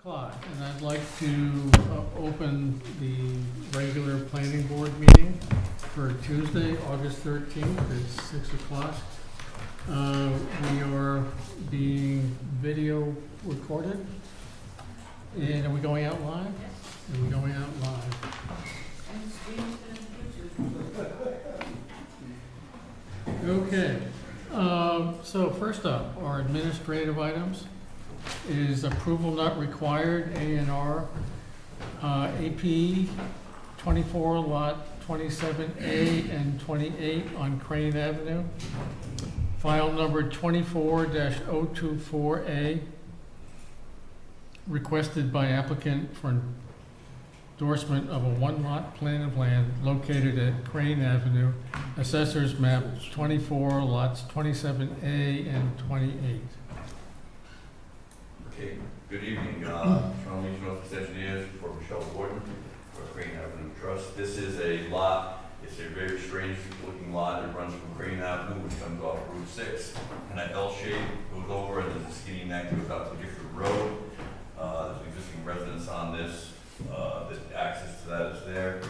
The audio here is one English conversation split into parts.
o'clock, and I'd like to open the regular planning board meeting for Tuesday, August 13th at 6 o'clock. We are being video recorded. And are we going out live? Are we going out live? Okay. So first up, our administrative items is approval not required, A&R, AP 24, lot 27A and 28 on Crane Avenue. File number 24-024A, requested by applicant for endorsement of a one-lot plan of land located at Crane Avenue, Assessor's Map 24, lots 27A and 28. Okay, good evening, Sean Regional Office Engineers for Michelle Gordon for Crane Avenue Trust. This is a lot, it's a very strange looking lot. It runs from Crane Avenue, which comes off Route 6, and an L shape goes over, and there's a skinny neck that goes out to Gifford Road. There's an existing residence on this. The access to that is there.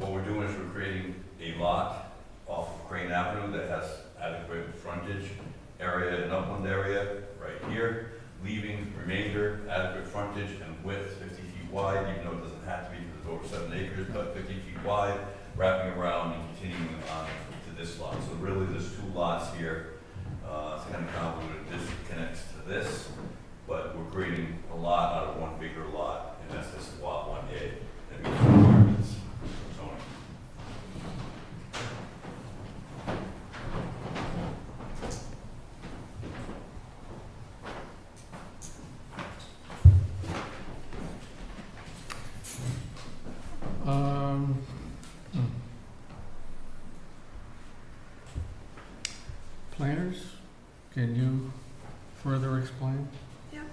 What we're doing is we're creating a lot off of Crane Avenue that has adequate frontage area and upland area right here, leaving remainder adequate frontage and width 50 feet wide, even though it doesn't have to be because it's over 7 acres, but 50 feet wide, wrapping around and continuing on to this lot. So really there's two lots here. It's kind of convoluted. This connects to this, but we're creating a lot out of one bigger lot, and that's this lot 1A. That meets the requirements for zoning. Planners, can you further explain? Yep,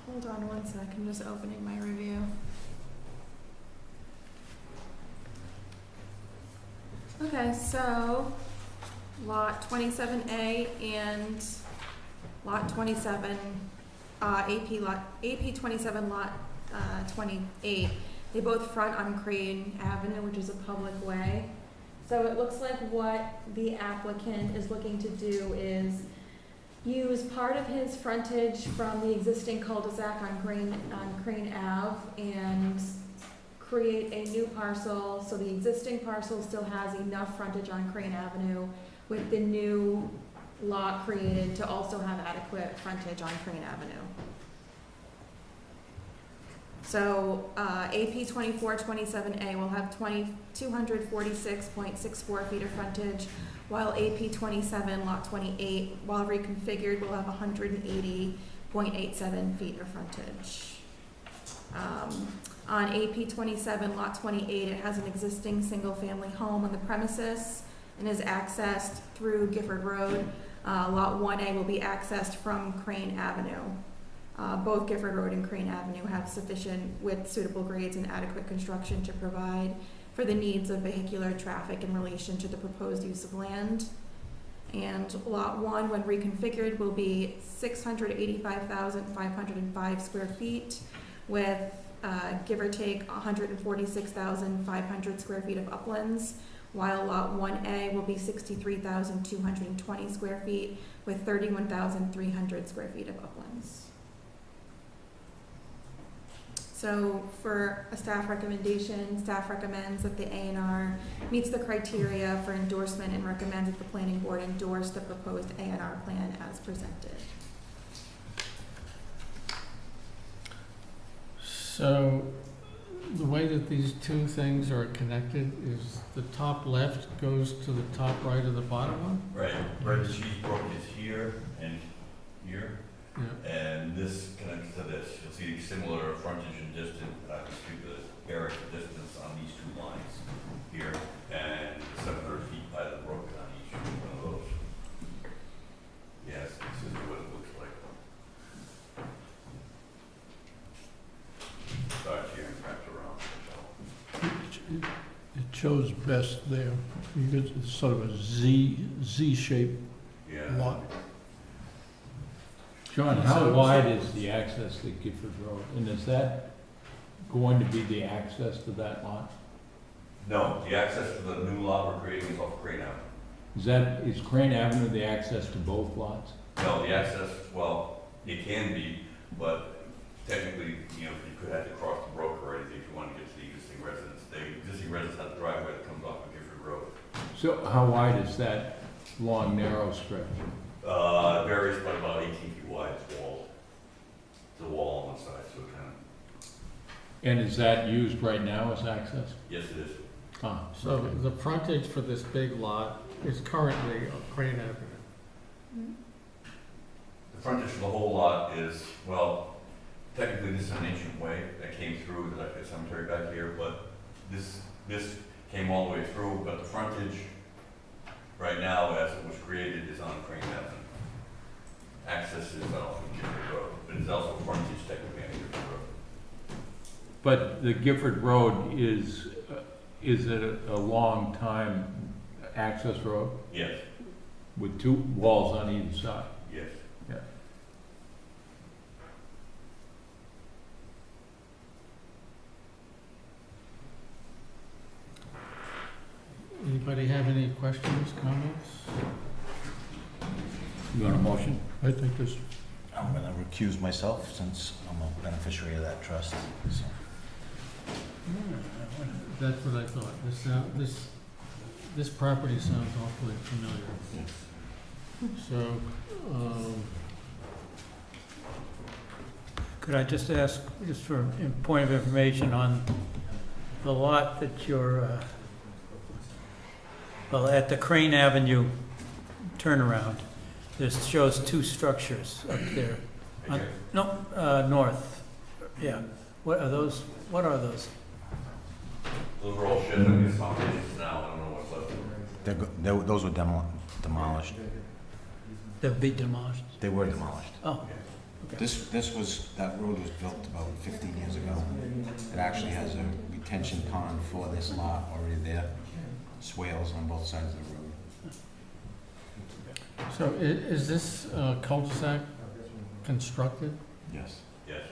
hold on one sec, I'm just opening my review. Okay, so lot 27A and lot 27, AP 27 lot 28, they both front on Crane Avenue, which is a public way. So it looks like what the applicant is looking to do is use part of his frontage from the existing cul-de-sac on Crane Ave and create a new parcel, so the existing parcel still has enough frontage on Crane Avenue with the new lot created to also have adequate frontage on Crane Avenue. So AP 2427A will have 246.64 feet of frontage, while AP 27 lot 28, while reconfigured, will have 180.87 feet of frontage. On AP 27 lot 28, it has an existing single-family home on the premises and is accessed through Gifford Road. Lot 1A will be accessed from Crane Avenue. Both Gifford Road and Crane Avenue have sufficient width, suitable grades, and adequate construction to provide for the needs of vehicular traffic in relation to the proposed use of land. And Lot 1, when reconfigured, will be 685,505 square feet with, give or take, 146,500 square feet of uplands, while Lot 1A will be 63,220 square feet with 31,300 square feet of uplands. So for a staff recommendation, staff recommends that the A&R meets the criteria for endorsement and recommends that the planning board endorse the proposed A&R plan as presented. So the way that these two things are connected is the top left goes to the top right of the bottom one? Right, the cheese broke is here and here. Yeah. And this connects to this. You'll see similar frontage and distance, the area distance on these two lines here, and 700 feet by the brook on each one of those. Yes, this is what it looks like. Starts here and wraps around. It shows best there, because it's sort of a Z-shaped Yeah. lot. John, how wide is the access to Gifford Road? And is that going to be the access to that lot? No, the access to the new lot we're creating is off Crane Avenue. Is Crane Avenue the access to both lots? No, the access, well, it can be, but technically, you could have to cross the brook or anything if you want to get to the existing residents. The existing residents have a driveway that comes off of Gifford Road. So how wide is that long, narrow stretch? It varies by about 18 feet wide, it's walled. It's a wall on one side, so it kind of, And is that used right now as access? yes, it is. Ah, So okay. the frontage for this big lot is currently on Crane Avenue. Mhm. The frontage for the whole lot is, well, technically this is an ancient way that came through the cemetery back here, but this came all the way through, but the frontage right now, as it was created, is on Crane Avenue. Access is off of Gifford Road, but it's also frontage technically on Gifford Road. But the Gifford Road is it a long time access road Yes, with two walls on either side? yes. Yeah. Anybody have any questions, comments? You want a motion? I think this. I'm gonna recuse myself since I'm a beneficiary of that trust, so. That's what I thought. This property sounds awfully familiar. So, Could I just ask, just for in point of information, on the lot that you're, well, at the Crane Avenue turnaround, this shows two structures up there. Okay. No, north, yeah. What are those? What are those? Those are all sheds, I mean, it's foundations now, I don't know what's left. Those were demolished. They'll be demolished? They were demolished. Oh, That road was built about 15 years ago. It actually has a retention pond for this lot already there. Swales on both sides of the road. so is this cul-de-sac constructed? Yes. Yes,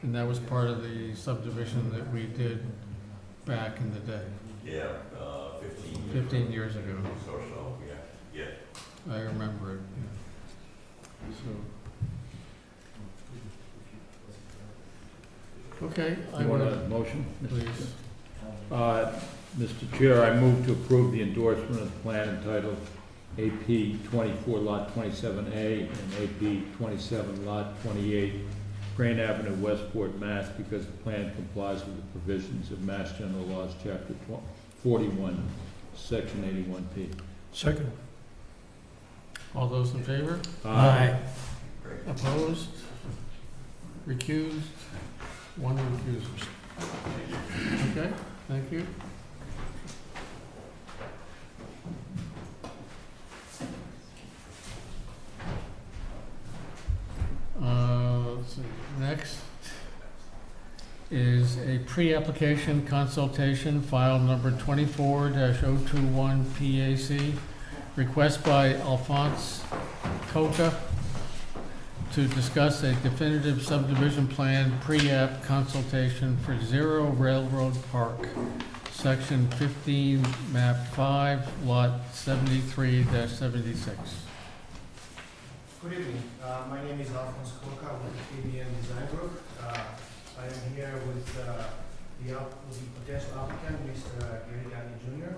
And that was part of the subdivision that we did back in the day, yeah, 15 years. 15 years ago. Or so, yeah, yeah. I remember it. Yeah. So. Okay, I You want would, a motion? please. Mr. Chair, I move to approve the endorsement of the plan entitled AP 24 Lot 27A and AP 27 Lot 28, Crane Avenue, Westport, Mass, because the plan complies with the provisions of Mass General Laws, Chapter 41, Section 81P. Second. All those in favor? aye. Great. Opposed? Recused? One recused. Okay, thank you. Let's see, next is a pre-application consultation, file number 24-021 PAC, request by Alphonse Coca to discuss a definitive subdivision plan pre-app consultation for Zero Railroad Park, section 15, map 5, lot 73-76. Good evening. My name is Alphonse Coca with the KBN Design Group. I am here with the potential applicant, Mr. Gary Gagnon Jr.,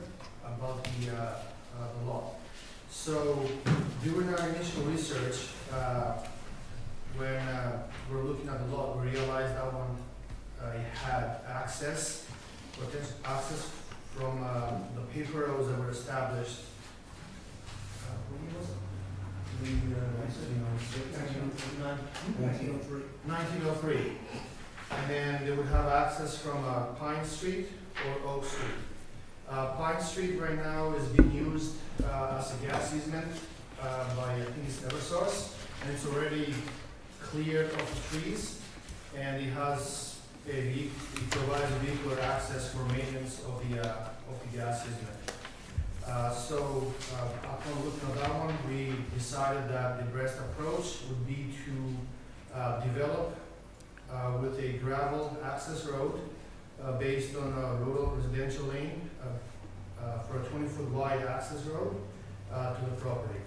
about the lot. So during our initial research, when we're looking at the lot, we realized that one had access, potential access from the paper roads that were established. When was it? 1903. And then they would have access from Pine Street or Oak Street. Pine Street right now is being used as a gas easement by, I think it's Eversource, and it's already cleared of the trees, and it has it provides vehicular access for maintenance of the gas easement. Upon looking at that one, we decided that the best approach would be to develop with a gravel access road based on a rural residential lane for a 20-foot wide access road to the property.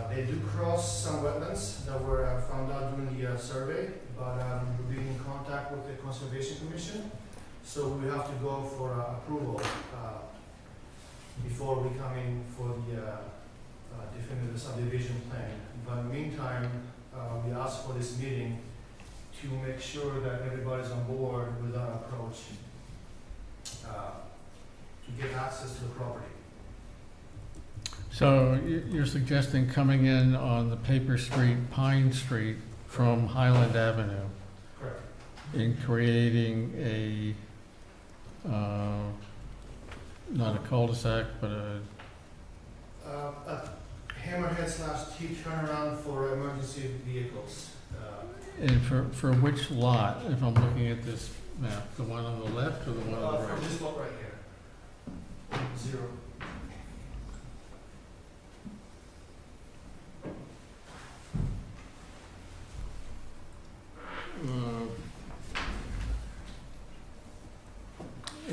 They do cross some wetlands that were found out during the survey, but we've been in contact with the Conservation Commission, so we have to go for approval before we come in for the definitive subdivision plan. But in the meantime, we asked for this meeting to make sure that everybody's on board with our approach to get access to the property. So you're suggesting coming in on the Paper Street, Pine Street from Highland Avenue Correct. and creating a, not a cul-de-sac, but A hammerhead / T turnaround for emergency vehicles. and for which lot, if I'm looking at this map, the one on the left or the one on the For right? this lot right here. 0.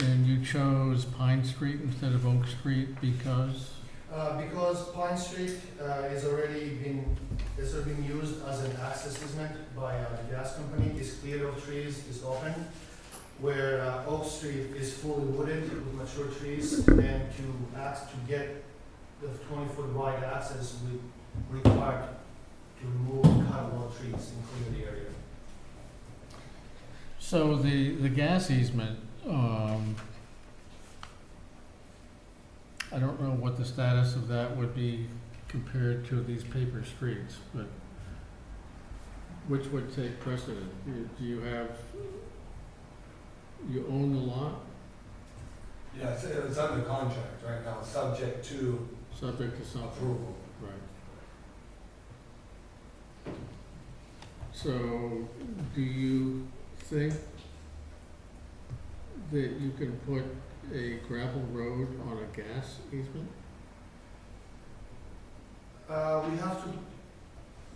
And you chose Pine Street instead of Oak Street because? Because Pine Street is already been used as an access easement by the gas company. It's clear of trees, it's open. Where Oak Street is fully wooded with mature trees, and to get the 20-foot wide access, we required to remove and cut a lot of trees and clear the area. So the gas easement, I don't know what the status of that would be compared to these paper streets, but which would take precedent? Do you have, you own the lot, Yeah, it's under contract right now, subject to subject to something? approval. Right. So, do you think that you can put a gravel road on a gas easement? We have to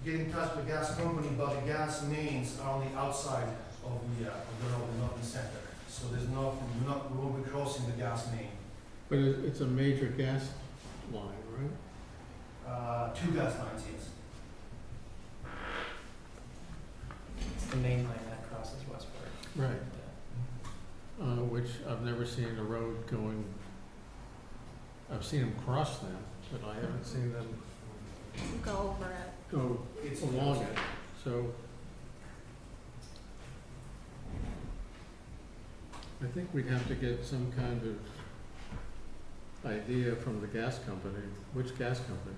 get in touch with the gas company, but the gas mains are on the outside of the road, not in the center. So we won't be crossing the gas main. But it's a major gas line, right? 2 gas lines, yes. It's the main line that crosses Westport. Right. Which I've never seen a road going, I've seen them cross them, but I haven't seen them Go over it. go It's along it. So I think we'd have to get some kind of idea from the gas company. Which gas company?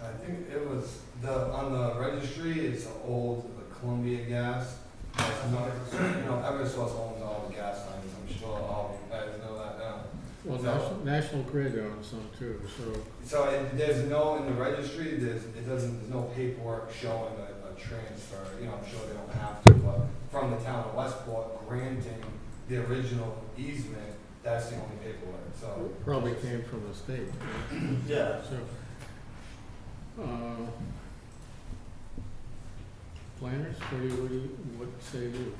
I think it was on the registry, it's the old Columbia Gas. It's not, Eversource owns all the gas lines, I'm sure all of you guys know that now. Well, So- National Grid owns some too, so, So there's no, in the registry, there's no paperwork showing a transfer, I'm sure they don't have to, but from the town of Westport granting the original easement, that's the only paperwork, so. it probably came from the state. Right? Yeah. So, planners, what say you?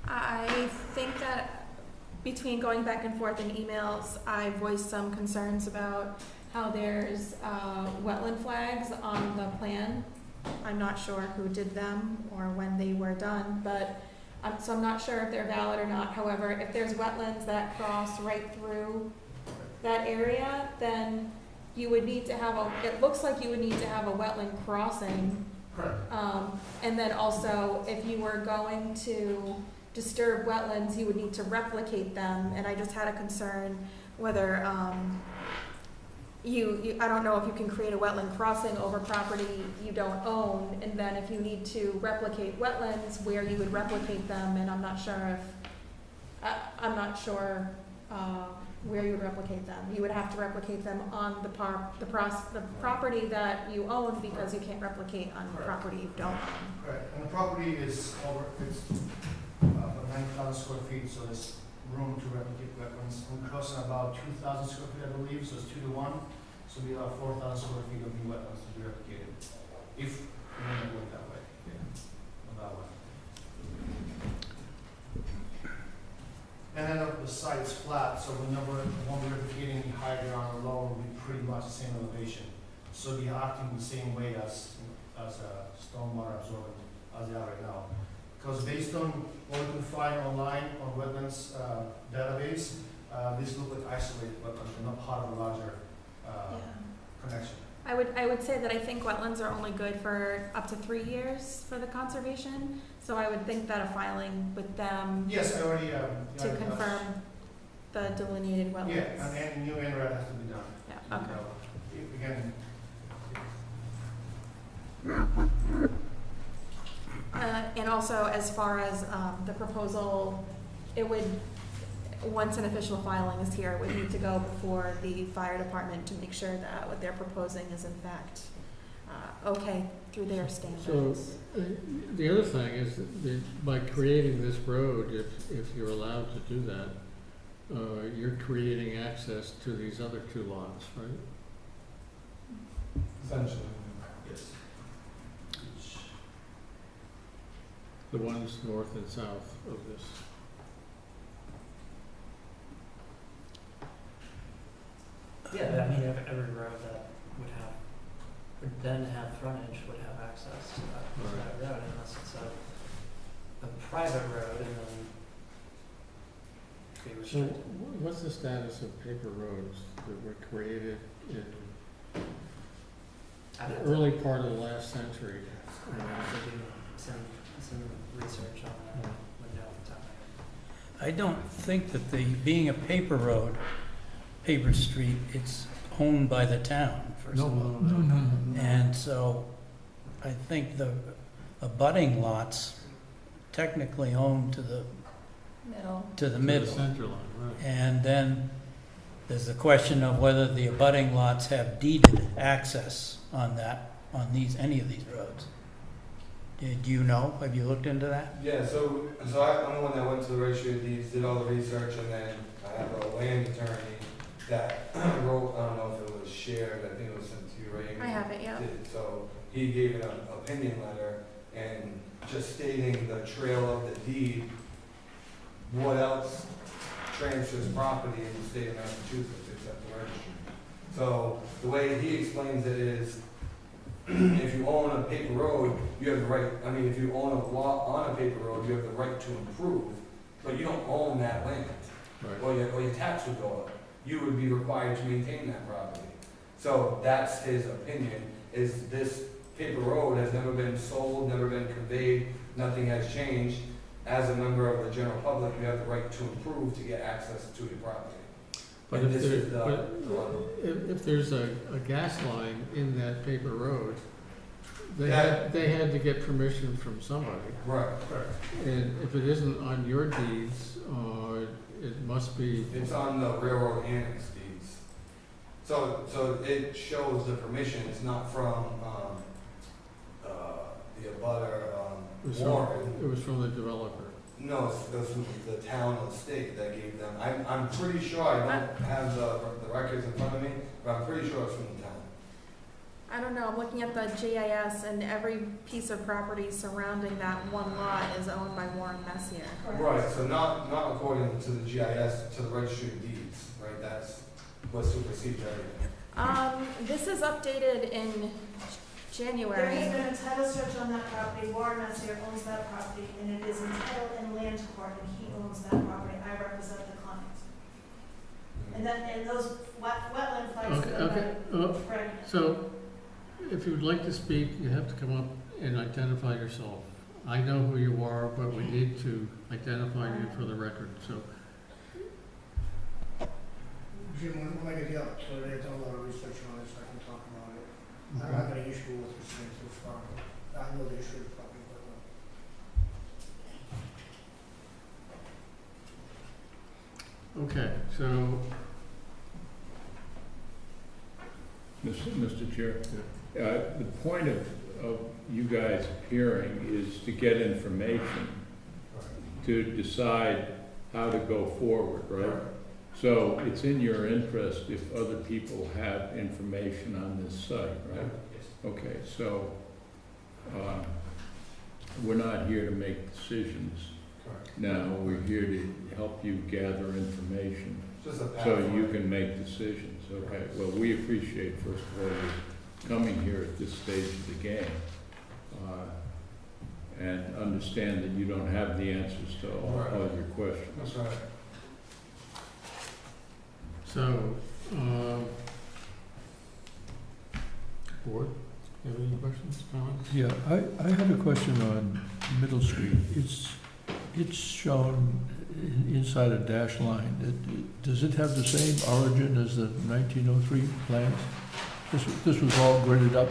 I think that between going back and forth in emails, I voiced some concerns about how there's wetland flags on the plan. I'm not sure who did them or when they were done, but so I'm not sure if they're valid or not. However, if there's wetlands that cross right through that area, then you would need to have it looks like you would need to have a wetland crossing. Correct. And then also, if you were going to disturb wetlands, you would need to replicate them, and I just had a concern whether, I don't know if you can create a wetland crossing over property you don't own, and then if you need to replicate wetlands, where you would replicate them, and I'm not sure where you would replicate them. You would have to replicate them on the property that you own, because you can't replicate on property you don't own. Correct. And the property is about 9,000 square feet, so it's room to replicate wetlands. We're crossing about 2,000 square feet, I believe, so it's 2 to 1. So we have 4,000 square feet of new wetlands to be replicated, if we want to go it that way. On that one. And then the site is flat, so whenever one we're replicating high ground or lower, will be pretty much the same elevation. So be acting the same way as a stormwater absorbent as they are right now. Because based on what we can find online on wetlands database, these look like isolated wetlands, they're not part of a larger Yeah. connection. I would say that I think wetlands are only good for up to 3 years for the conservation, so I would think that a filing with them Yes, I already, to confirm the delineated wetlands. Yeah, and new NRED has to be done. Yeah, okay. Again, And also, as far as the proposal, it would, once an official filing is here, it would need to go before the fire department to make sure that what they're proposing is in fact okay through their standards. The other thing is that by creating this road, if you're allowed to do that, you're creating access to these other 2 lots, right? Essentially. Yes. The ones north and south of this. Yeah, I mean, every road that would then have frontage would have access to that road unless it's a private road and then be So restricted. what's the status of paper roads that were created in I'd the have to- early part of the last century? I'd have to do some research on that, would know off the top of my head. I don't think that being a paper road, paper street, it's owned by the town, first of all. No. And so I think the abutting lots technically own to the Middle. middle. Center line, right. And then there's the question of whether the abutting lots have deeded access on any of these roads. Do you know? Have you looked into that? Yeah, so I'm the one that went to the registry of deeds, did all the research, and then I have a land attorney that wrote, I don't know if it was shared, I think it was sent to you, Ray. I have it, yeah. So he gave an opinion letter and just stating the trail of the deed, what else transfers property in the state of Massachusetts except the registry. So the way he explains it is, if you own a paper road, you have the right, I mean, if you own a lot on a paper road, you have the right to improve, but you don't own that land. Right. Or your tax would go up. You would be required to maintain that property. So that's his opinion, is this paper road has never been sold, never been conveyed, nothing has changed. As a member of the general public, you have the right to improve to get access to your property. But And if this is there, if there's a gas line in that paper road, they had to get permission from somebody. Right. And if it isn't on your deeds, it must be, It's on the railroad annex deeds. So it shows the permission, it's not from, the abutter, Warren. it was from the developer. No, it was from the town or the state that gave them, I'm pretty sure, I don't have the records in front of me, but I'm pretty sure it's from the town. I don't know, I'm looking at the GIS and every piece of property surrounding that one lot is owned by Warren Messier. Right, so not according to the GIS, to the registry of deeds, right, that's what supersedes everything. This is updated in There January. has been a title search on that property, Warren Messier owns that property, and it is entitled in land court, and he owns that property, I represent the client. And those wetland flags. Okay. Right. So, if you'd like to speak, you have to come up and identify yourself. I know who you are, but we need to identify you for the record, so. Jim, when I get up, so they've done a lot of research on this, I can talk about it. I don't have any issue with this thing so far. I know the issue is probably, Okay, so, Mr. Chair, the point of you guys appearing is to get information to decide how to go forward, right? So it's in your interest if other people have information on this site, right? Yes. Okay, so, we're not here to make decisions. Correct. Now, we're here to help you gather information Just a path. so you can make decisions, okay? Well, we appreciate, first of all, you coming here at this stage of the game. And understand that you don't have the answers to all your questions. That's right. So, board, have any questions, comments? Yeah, I had a question on Middle Street. It's shown inside a dash line. Does it have the same origin as the 1903 plans? This was all gridded up?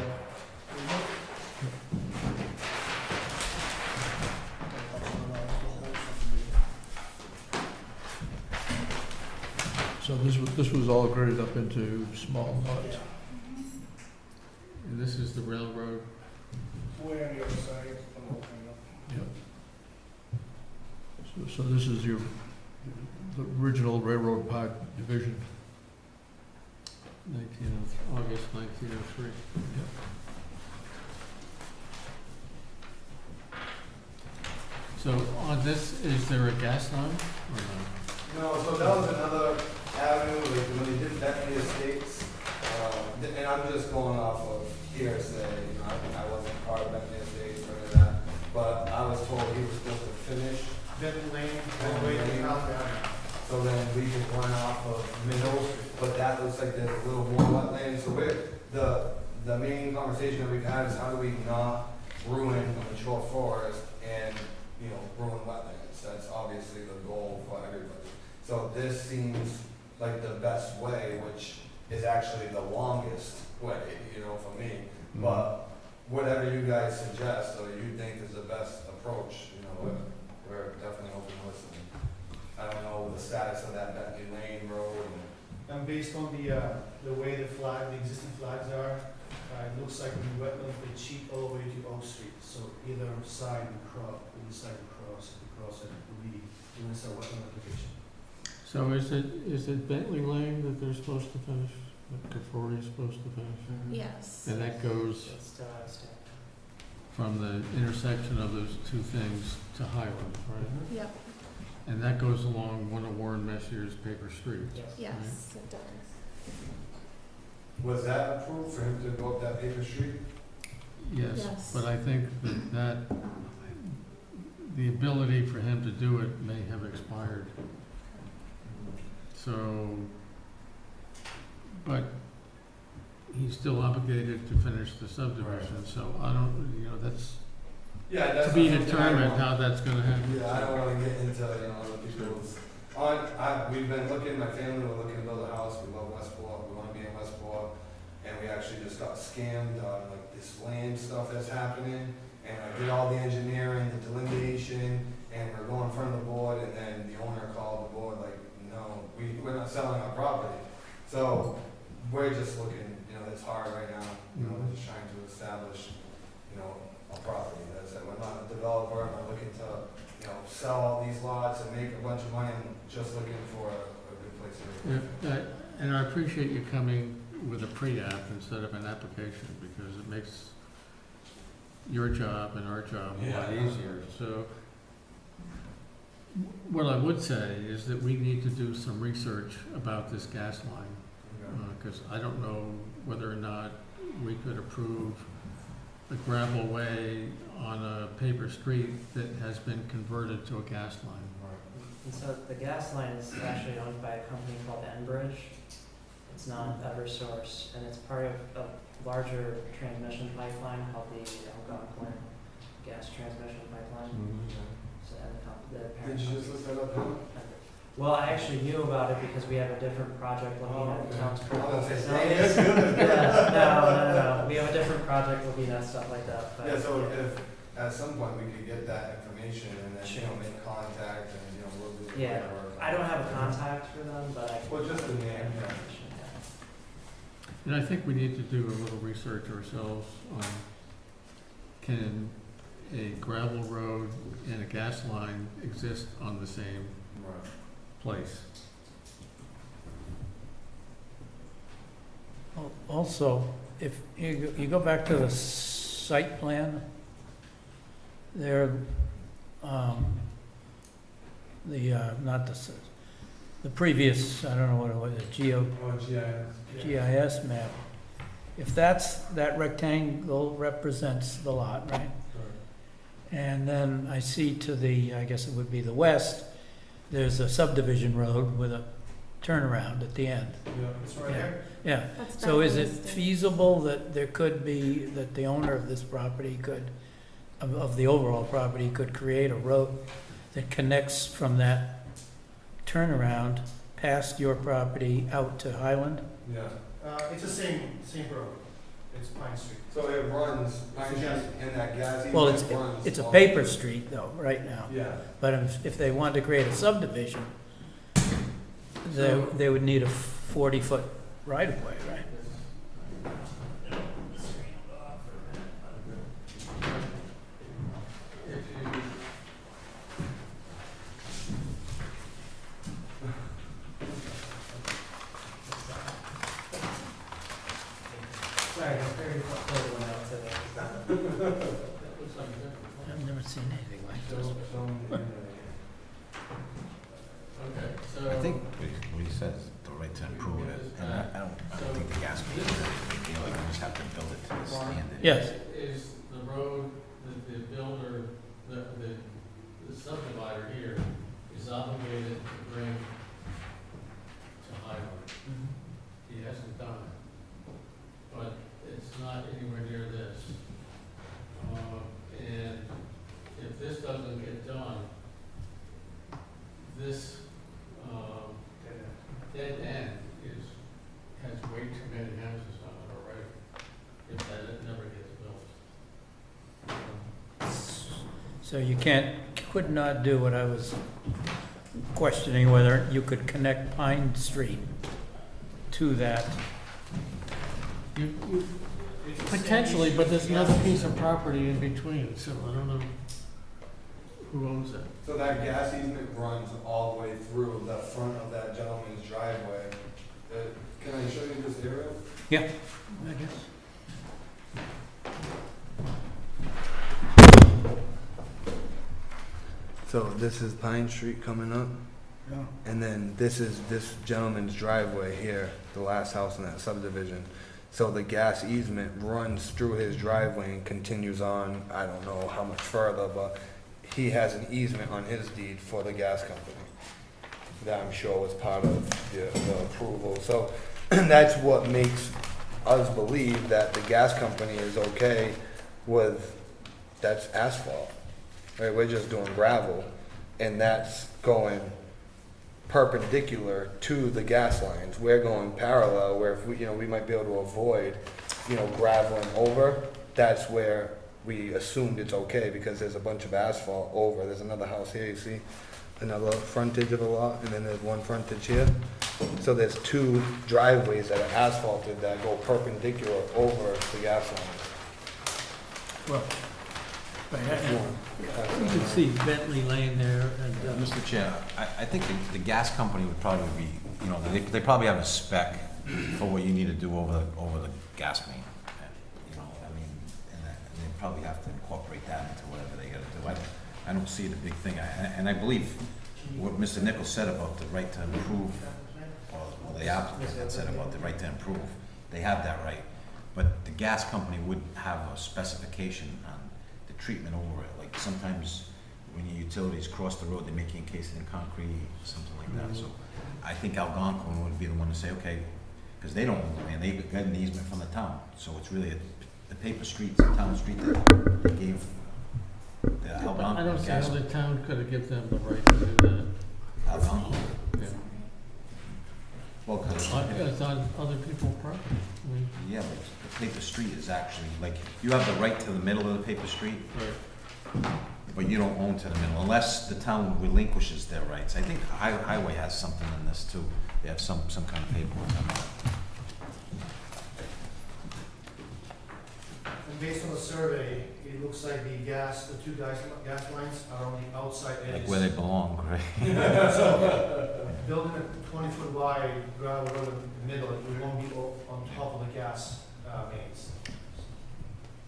So this was all gridded up into small lots? And this is the railroad, Way on the other side, I'm opening up. Yep. So this is the original Railroad Park division? August 1903. So on this, is there a gas line or no? No, so that was another avenue, like when they did Bentley Estates, and I'm just going off of hearsay, you know, I wasn't part of Bentley Estates or any of that, but I was told he was supposed to finish, Then Lane, then way to South Avenue. so then we could run off of Middle, but that looks like there's a little more wetland, so the main conversation that we've had is how do we not ruin a mature forest and, you know, ruin wetlands, that's obviously the goal for everybody. So this seems like the best way, which is actually the longest way, you know, for me. But whatever you guys suggest or you think is the best approach, you know, we're definitely open to listening. I don't know the status of that Bentley Lane Road And based on the way the existing flags are, it looks like the wetlands they cheat all the way to Oak Street. So either side we decide to cross it, will be doing a wetland application. So is it Bentley Lane that they're supposed to finish, that Conforti is supposed to finish? Yes. And that goes It's still outstanding. from the intersection of those two things to Highland, right? Yep, And that goes along one of Warren Messier's paper streets. Yes. yes, it does. Was that approved for him to go up that paper street? Yes, Yes. but I think that the ability for him to do it may have expired. So, but he's still obligated to finish the subdivision, so I don't, you know, that's Yeah, to that's be something I determined want- how that's gonna happen. Yeah, I don't wanna get into, you know, other people's, we've been looking, my family, we're looking to build a house, we love Westport, we wanna be in Westport, and we actually just got scammed on like this land stuff that's happening, and I did all the engineering, the delineation, and we're going in front of the board, and then the owner called the board like, no, we're not selling our property. So, we're just looking, you know, it's hard right now, you know, we're just trying to establish, you know, a property. That's it, we're not a developer, I'm not looking to, you know, sell all these lots and make a bunch of money, I'm just looking for a good place to live. And I appreciate you coming with a pre-app instead of an application, because it makes your job and our job a lot Yeah. easier, so. What I would say is that we need to do some research about this gas line, because I don't know whether or not we could approve a gravel way on a paper street that has been converted to a gas line. And so the gas line is actually owned by a company called Enbridge. It's not Eversource, and it's part of a larger transmission pipeline called the Algonquin Gas Transmission Pipeline. So, and the parent Did you just look that up? company- Well, I actually knew about it because we have a different project looking Oh, at okay. town's I critical was gonna say, facilities. dang, that's good. Yeah, no. We have a different project looking at stuff like that, but. Yeah, so if, at some point, we could get that information and then, you know, Sure. make contact and, you know, we'll do the Yeah, paperwork. I don't have a contact for them, but I. Well, just the name, yeah. Information, yeah. And I think we need to do a little research ourselves on, can a gravel road and a gas line exist on the same Right. place. Also, if you go back to the site plan, there, not the previous, I don't know what it was, GIS map. If that rectangle represents the lot, right? And then I see to the, I guess it would be the west, there's a subdivision road with a turnaround at the end. Yeah, it's right Yeah. here. Yeah, That's so is it listed. feasible that there could be, that the owner of this property could, of the overall property, could create a road that connects from that turnaround past your property out to Highland? Yeah. It's the same road. It's Pine Street. So it runs, Pine Street, and that gas easement Well, runs. it's a along- paper street though, right now. Yeah. But if they wanted to create a subdivision, they would need a 40-foot right-of-way, right? Sorry, the 30-foot pole went out today. I've never seen anything like So, this. Okay, so. I think what he says, the right to improve it, and I don't think the gas company, you know, you just have to build it to the standard. Yes. Is the road that the builder, the subdivider here is obligated to bring to Highland. He hasn't done it, but it's not anywhere near this. And if this doesn't get done, this dead end has way too many houses on it already, if that never gets built. So you could not do what I was questioning, whether you could connect Pine Street to that. Potentially, but there's another piece of property in between, so I don't know who owns it. So that gas easement runs all the way through the front of that gentleman's driveway. Can I show you this area? Yeah, I guess. So this is Pine Street coming up, Yeah. and then this is this gentleman's driveway here, the last house in that subdivision. So the gas easement runs through his driveway and continues on, I don't know how much further, but he has an easement on his deed for the gas company that I'm sure was part of the approval. So that's what makes us believe that the gas company is okay with, that's asphalt. Right, we're just doing gravel, and that's going perpendicular to the gas lines. We're going parallel, where if we, we might be able to avoid, graveling over. That's where we assumed it's okay, because there's a bunch of asphalt over. There's another house here, you see, another frontage of the lot, and then there's one frontage here. So there's two driveways that are asphalted that go perpendicular over the gas lines. Well, right, you You can see Bentley Lane there, and, Mr. Chair, I think the gas company would probably be, they probably have a spec for what you need to do over the gas main. And they probably have to incorporate that into whatever they gotta do. I don't see the big thing, and I believe what Mr. Nichols said about the right to improve, or the applicant had said about the right to improve, they have that right. But the gas company would have a specification on the treatment over it. Like sometimes when your utilities cross the road, they make you encase it in concrete, something like that. So I think Algonquin would be the one to say, okay, because they don't own the land, they got an easement from the town. So it's really the paper streets, the town street that they gave the I don't Algonquin see gas. how the town could have given them the right to do that. Algonquin. Yeah. Well, because It's on other people's property. I mean, yeah, but the paper street is actually, like, you have the right to the middle of the paper street, but you don't own to the middle, unless the town relinquishes their rights. I think Highway has something in this too. They have some kind of paperwork on that. based on the survey, it looks like the two gas lines are on the outside edges. Like where they belong, right? So, building a 20-foot wide gravel road in the middle, it won't be on top of the gas mains.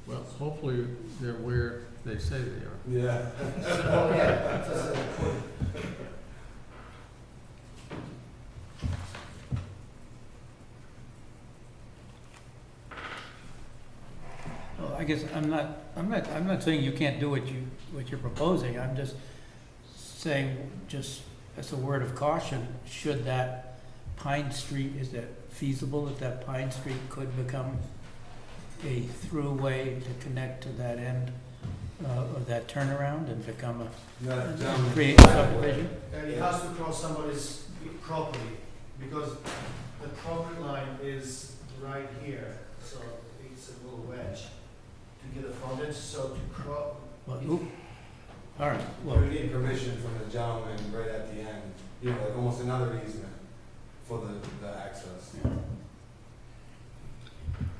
Well, hopefully they're where they say they are. Yeah. Oh, yeah, that's a point. Well, I guess I'm not saying you can't do what you're proposing. I'm just saying, just as a word of caution, should that Pine Street, is that feasible that Pine Street could become a throughway to connect to that end of that turnaround and become create a subdivision? And it has to cross somebody's property, because the property line is right here, so it's a little wedge to get the frontage, so to cross. Well, all right, You well, would need permission from the gentleman right at the end, you know, like almost another easement for the access.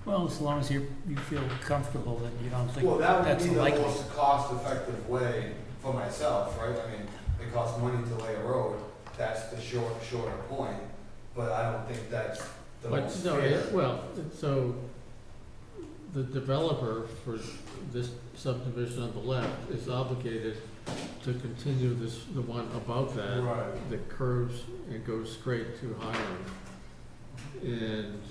well, as long as you feel comfortable that you don't think Well, that would that's be the likely. most cost-effective way for myself, right? I mean, it costs money to lay a road, that's the shorter point, but I don't think that's the But, most no, fair. well, so the developer for this subdivision on the left is obligated to continue the one above that, Right. that curves and goes straight to Highland. And,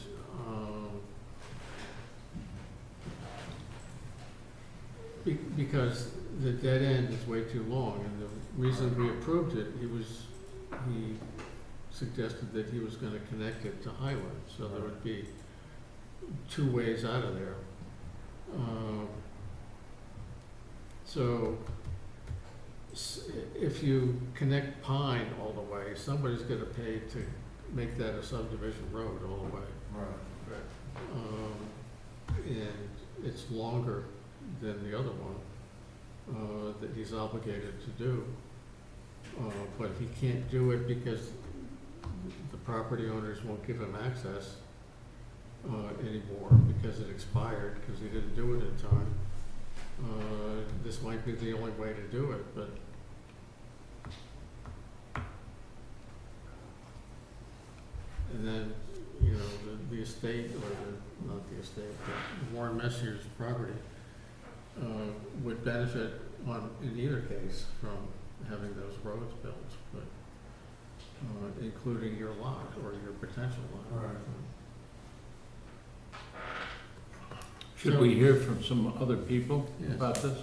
because the dead end is way too long, and the reason we approved it, he suggested that he was gonna connect it to Highland, so there would be two ways out of there. So, if you connect Pine all the way, somebody's gonna pay to make that a subdivision road all the way. Right. And it's longer than the other one, that he's obligated to do. But he can't do it because the property owners won't give him access, anymore because it expired, because he didn't do it in time. This might be the only way to do it, but and then, you know, the estate, or not the estate, but Warren Messier's property, would benefit in either case from having those roads built, but, including your lot or your potential lot. Right. Should we hear from some other people Yes. about this?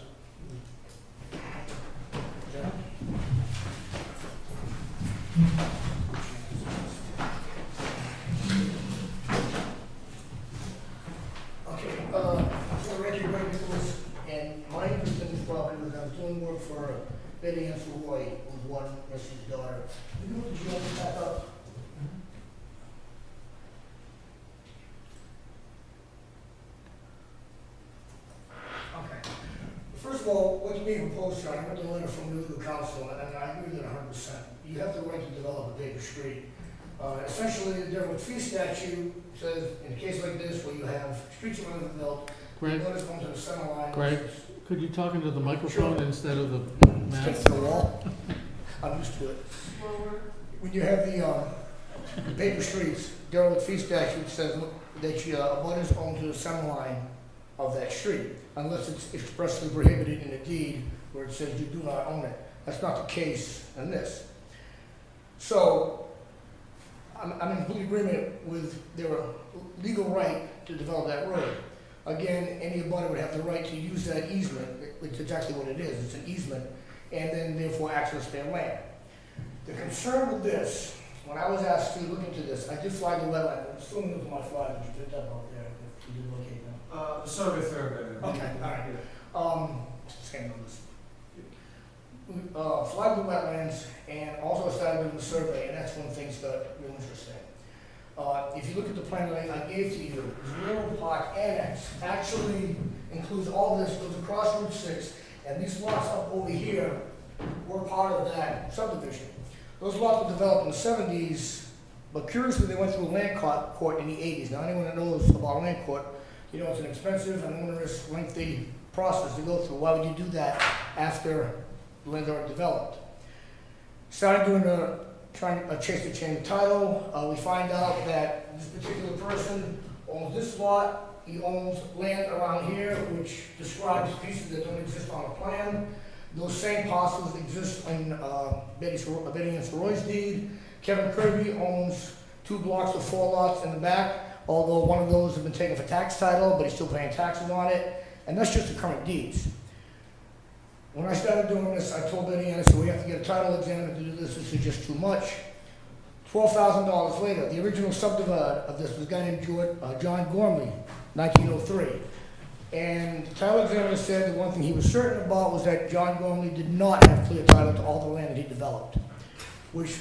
Okay, so Reggie Nicholas, and my interest in this property was I was doing work for Betty Ann Savoy, who's one Mrs. daughter. Did you want to back up? Okay. First of all, what's being proposed here, I got the letter from the legal counsel, and I agree with it 100%. You have the right to develop a paper street. Essentially, the Dearwood Fee Statute says, in a case like this, where you have streets that are built, Greg, notice going to the center line. Greg, could you talk into the microphone Sure. instead of the Stick mask? to the wall. I'm used to it. When you have the paper streets, Dearwood Fee Statute says that you, abutters own to the center line of that street, unless it's expressly prohibited in a deed where it says you do not own it. That's not the case in this. So, I'm in complete agreement with their legal right to develop that road. Again, any abutter would have the right to use that easement, which is exactly what it is, it's an easement, and then therefore access their land. The concern with this, when I was asked to look into this, I did flag the wetland, I'm assuming it was my flag, that you picked up out there, if you did locate them. The survey third. Okay, all right. Same numbers. We flagged the wetlands and also started doing the survey, and that's when things got real interesting. If you look at the plan that I gave to you, the Railroad Park Annex actually includes all this, goes across Route 6, and these lots up over here were part of that subdivision. Those lots were developed in the 70s, but curiously they went through a land court in the 80s. Now anyone that knows about land court, You know, it's an expensive and onerous, lengthy process to go through. Why would you do that after the land's already developed? Started doing trying to chase the chain of title. We find out that this particular person owns this lot. He owns land around here, which describes pieces that don't exist on a plan. Those same parcels exist in Betty and Roy's deed. Kevin Kirby owns 2 blocks of 4 lots in the back, although one of those has been taken for tax title, but he's still paying taxes on it. And that's just the current deeds. When I started doing this, I told Betty Ann, I said, we have to get a title examiner to do this. This is just too much. $12,000 later, the original subdivider of this was a guy named John Gormley, 1903. And the title examiner said the one thing he was certain about was that John Gormley did not have clear title to all the land that he developed, which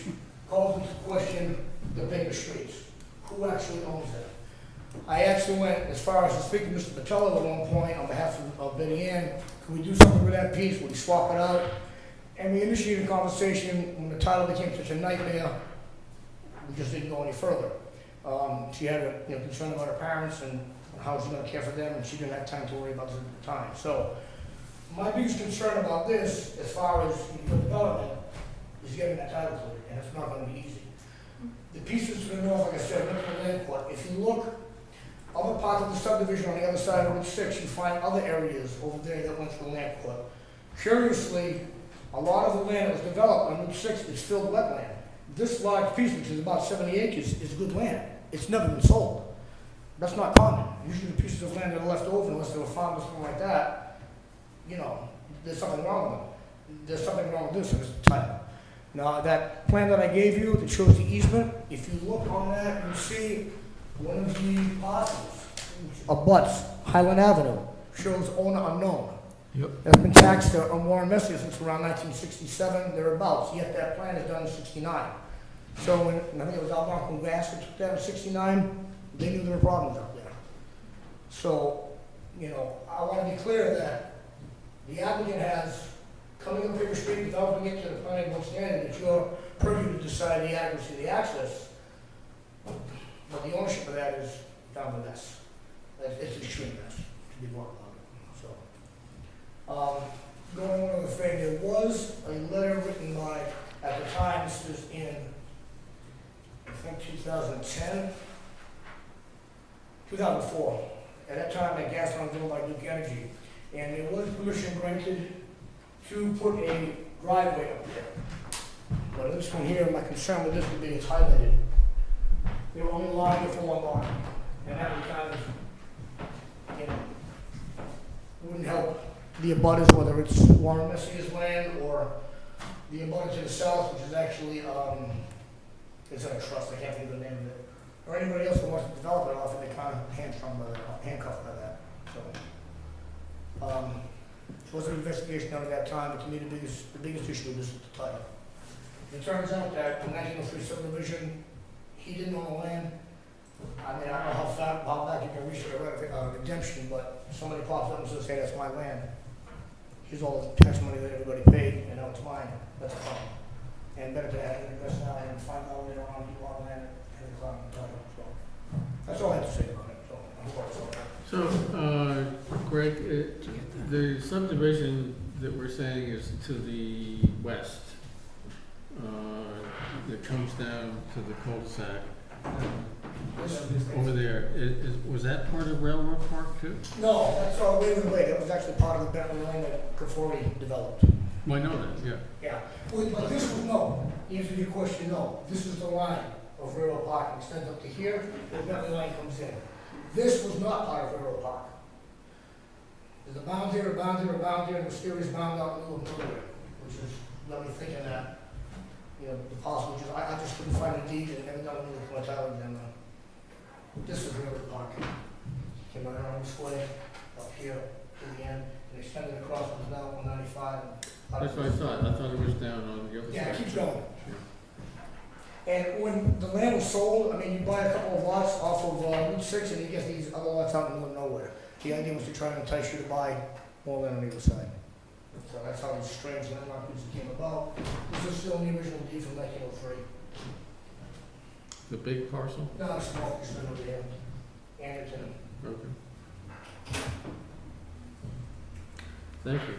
calls into question the paper streets. Who actually owns it? I actually went as far as to speak to Mr. Patello at one point on behalf of Betty Ann. Can we do something with that piece? Would we swap it out? And we initiated a conversation. When the title became such a nightmare, we just didn't go any further. She had a concern about her parents and how she's going to care for them, and she didn't have time to worry about this at the time. So my biggest concern about this, as far as development, is getting that title cleared, and it's not going to be easy. The pieces to the north, like I said, went to the land court. If you look other parts of the subdivision on the other side of Route 6, you find other areas over there that went to the land court. Curiously, a lot of the land that was developed on Route 6 is filled wetland. This large piece, which is about 70 acres, is good land. It's never been sold. That's not common. Usually the pieces of land that are left over, unless they were farmed or something like that, there's something wrong with them. There's something wrong with this, and it's the title. Now, that plan that I gave you that shows the easement, if you look on that, you see one of the parcels abuts Highland Avenue, shows owner unknown. Yep. It's been taxed on Warren Messier since around 1967, thereabouts, yet that plan is done in 69. So when, I think it was Algonquin Gas that took that in 69, they knew there were problems out there. So, I want to be clear that the applicant has, coming up Paper Street, developing it to the planning board standard, it's your purview to decide the adequacy of the access. But the ownership of that is down to us. It's an extreme mess, to be blunt about it. So, going on with the thing, there was a letter written by, at the time, this was in, I think 2010, 2004. At that time, that gas line was owned by Duke Energy, and there was permission granted to put a driveway up there. But this one here, my concern with this would be it's highlighted. They were only allowing it for one lot, and that would kind of, wouldn't help the abutters, whether it's Warren Messier's land or the abutter to the south, which is actually, it's in a trust, I can't think of the name of it, or anybody else who wants to develop it off, and they kind of handcuffed by that. So, there was an investigation done at that time, but to me the biggest issue was the title. It turns out that in 1903 subdivision, he didn't own the land. I mean, I don't know how back you can reach a redemption, but somebody pops up and says, hey, that's my land. Here's all the tax money that everybody paid, and now it's mine. That's a problem. And better to have an invest now and find out later on you bought land and the cloud and title. So that's all I have to say about it. So I hope that's all right. So, Greg, the subdivision that we're saying is to the west, that comes down to the cul-de-sac. Over there, was that part of Railroad Park too? No, that's all Wayland Way. That was actually part of the Bentley Lane that Cafori developed. Well, I know that, yeah. Yeah. Well, but this was no. The answer to your question, no. This is the line of Railroad Park. It extends up to here, the Bentley Lane comes in. This was not part of Railroad Park. There's a bound here, a bound here, a bound here, and a mysterious bound out in the middle of nowhere, which is let me thinking that, the possible, which is I just couldn't find a deed and never done anything for my title examiner. This is Railroad Park. Came right around this way, up here to the end, and extended across to now 195. That's what I thought. I thought it was down on the other side. Yeah, it keeps going. And when the land was sold, I mean, you buy a couple of lots off of Route 6 and you get these other lots out in the middle of nowhere. The idea was to try and entice you to buy more land on either side. So that's how these strange landmark pieces came about. This is still in the original deed from 1903. The big parcel? No, it's small, it's over there. Anderton. Okay. Thank you.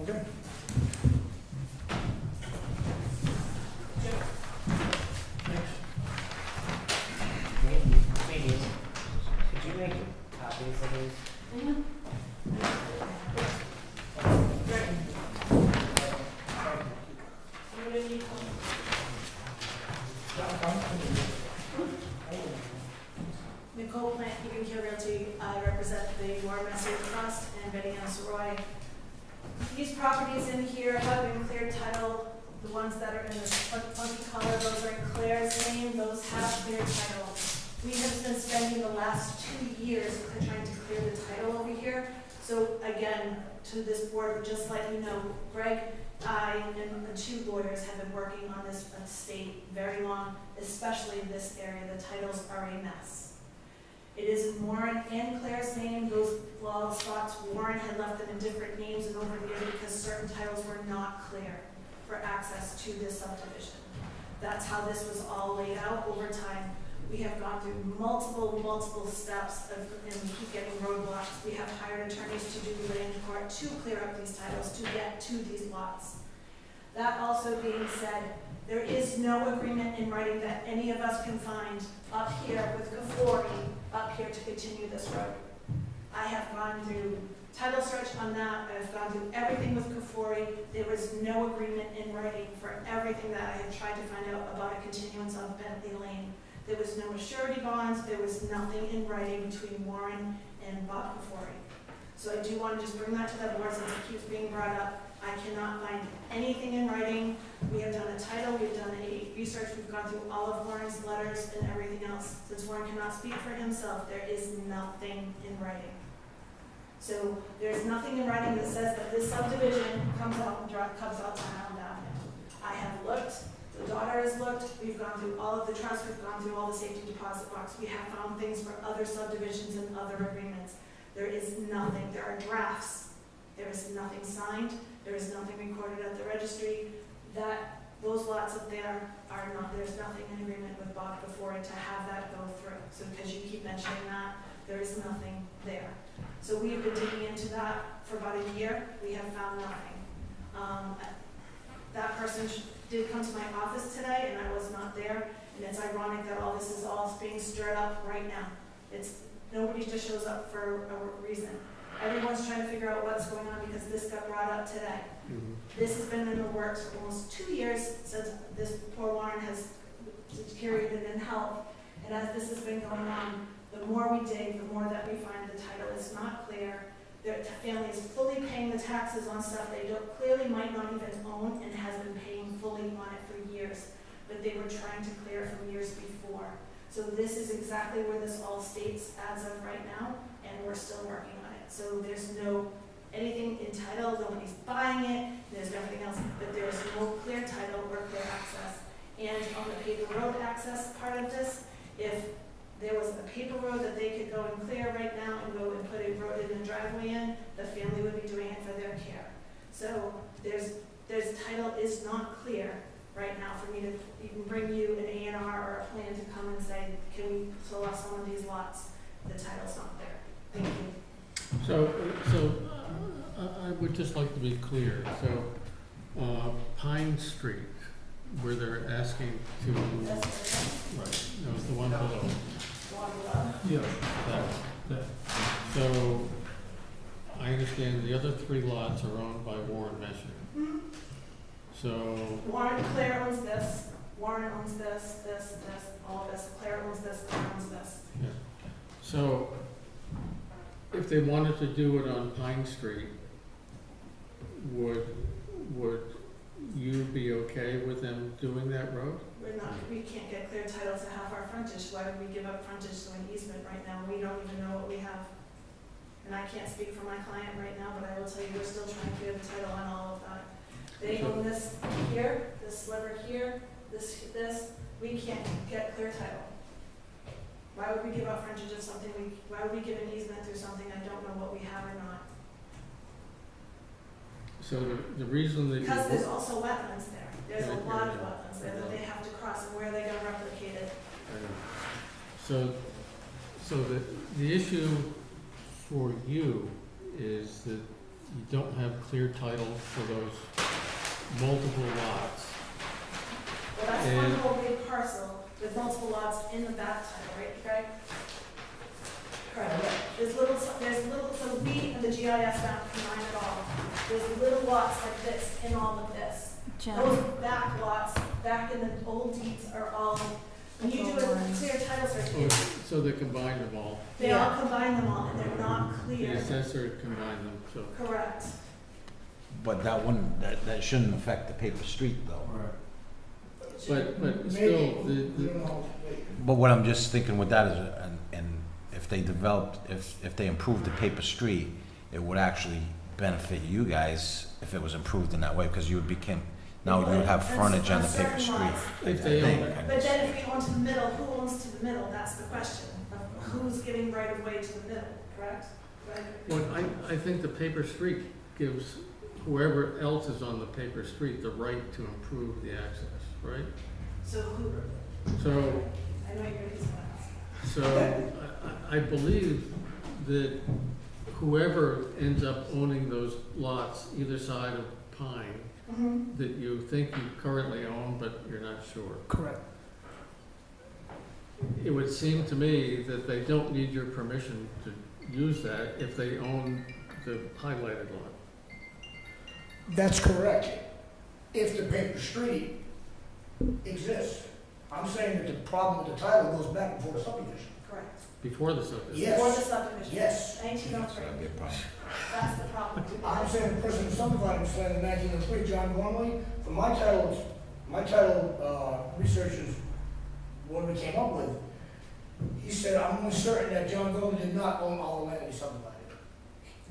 Okay. Maybe. Could you make copies of these? Nicole Plant, Keeping Care Realty, I represent the Warren Messier Trust and Betty Ann Soroy. These properties in here have been cleared title. The ones that are in this funky color, those are in Claire's name, those have cleared title. We have been spending the last 2 years trying to clear the title over here. So again, to this board, just let you know, Greg, I, and the 2 lawyers have been working on this estate very long, especially in this area. The titles are a mess. It is in Warren and Claire's name. Those law spots, Warren had left them in different names and over the years because certain titles were not clear for access to this subdivision. That's how this was all laid out over time. We have gone through multiple steps and we keep getting roadblocks. We have hired attorneys to do the land court to clear up these titles to get to these lots. That also being said, there is no agreement in writing that any of us can find up here with Kafori up here to continue this road. I have gone through title search on that. I've gone through everything with Kafori. There was no agreement in writing for everything that I had tried to find out about a continuance of Bentley Lane. There was no surety bonds. There was nothing in writing between Warren and Bob Kafori. So I do want to just bring that to the board since it keeps being brought up. I cannot find anything in writing. We have done a title, we've done a research, we've gone through all of Warren's letters and everything else. Since Warren cannot speak for himself, there is nothing in writing. So there's nothing in writing that says that this subdivision comes out to Highland Avenue. I have looked, the daughter has looked, we've gone through all of the trusts, we've gone through all the safety deposit box. We have found things for other subdivisions and other agreements. There is nothing, there are drafts. There is nothing signed. There is nothing recorded at the registry. Those lots up there are not, there's nothing in agreement with Bob Kafori to have that go through. So because you keep mentioning that, there is nothing there. So we have been digging into that for about a year. We have found nothing. That person did come to my office today and I was not there. And it's ironic that all this is all being stirred up right now. Nobody just shows up for a reason. Everyone's trying to figure out what's going on because this got brought up today. This has been in the works for almost 2 years since this poor Warren has deteriorated in health. And as this has been going on, the more we dig, the more that we find the title is not clear. The family is fully paying the taxes on stuff they clearly might not even own and has been paying fully on it for years. But they were trying to clear it from years before. So this is exactly where this all states as of right now, and we're still working on it. So there's no anything in title, nobody's buying it, there's nothing else, but there's no clear title or clear access. And on the paper road access part of this, if there was a paper road that they could go and clear right now and go and put a road in and driveway in, the family would be doing it for their care. So there's title is not clear right now for me to even bring you an A&R or a plan to come and say, can we sell off some of these lots? The title's not there. Thank you. So I would just like to be clear. So Pine Street, where they're asking to, right, no, it's the one below. Yeah. That. So I understand the other 3 lots are owned by Warren Messier. So Warren, Claire owns this, Warren owns this, all of this, Claire owns this, Claire owns this. yeah. So if they wanted to do it on Pine Street, would you be okay with them doing that road? We can't get clear title to half our frontage. Why would we give up frontage to an easement right now? We don't even know what we have. And I can't speak for my client right now, but I will tell you we're still trying to clear the title on all of that. They own this here, this sliver here, this. We can't get clear title. Why would we give up frontage of something why would we give an easement through something I don't know what we have or not? So the reason that Because there's also wetlands there. There's a lot of wetlands there that they have to cross, and where are they going to replicate it? So the issue for you is that you don't have clear title for those multiple lots. Well, that's one And- whole big parcel with multiple lots in the back title, right, Greg? Correct. There's little, so we and the GIS map combine it all. There's little lots like this in all of this. Jim, Those back lots, back in the old deeds are all, when you do a clear title search, Oh, so they combine them all. they all combine them all and they're not The clear. assessor combined them, so. Correct. But that wouldn't, that shouldn't affect the paper street though. But still, Maybe, we don't know. But what I'm just thinking with that is, and if they developed, if they improved the paper street, it would actually benefit you guys if it was improved in that way, because you would become, now you would have frontage on the paper street. if they own it. But then if we own to the middle, who owns to the middle? That's the question. Of who's giving right of way to the middle, correct? Right. Well, I think the paper street gives whoever else is on the paper street the right to improve the access, right? So who, So, I know you're using that. so I believe that whoever ends up owning those lots either side of Pine, Mm-hmm. that you think you currently own, but you're not sure. Correct. It would seem to me that they don't need your permission to use that if they own the highlighted lot. That's correct. If the paper street exists. I'm saying that the problem with the title goes back before the subdivision. Correct. Before the subdivision. Yes. Before the subdivision. Yes. 1903. That'd be a problem. That's the problem. I'm saying the person who subdivided was saying in 1903, John Gormley, for my title researchers, what we came up with, he said, I'm almost certain that John Gormley did not own all the land he subdivided.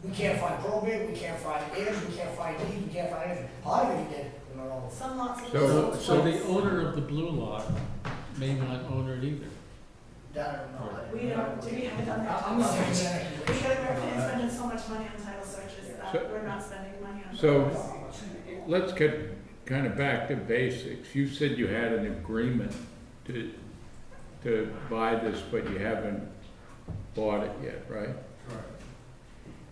We can't find probate, we can't find heirs, we can't find deeds, we can't find anything. Part of it he did, but not all of it. Some lots. So the owner of the blue lot may not own it either. That I don't know. We haven't done that. I'm not saying that. Because we're spending so much money on title searches that So- we're not spending money on. So, let's get kind of back to basics. You said you had an agreement to buy this, but you haven't bought it yet, right? Correct.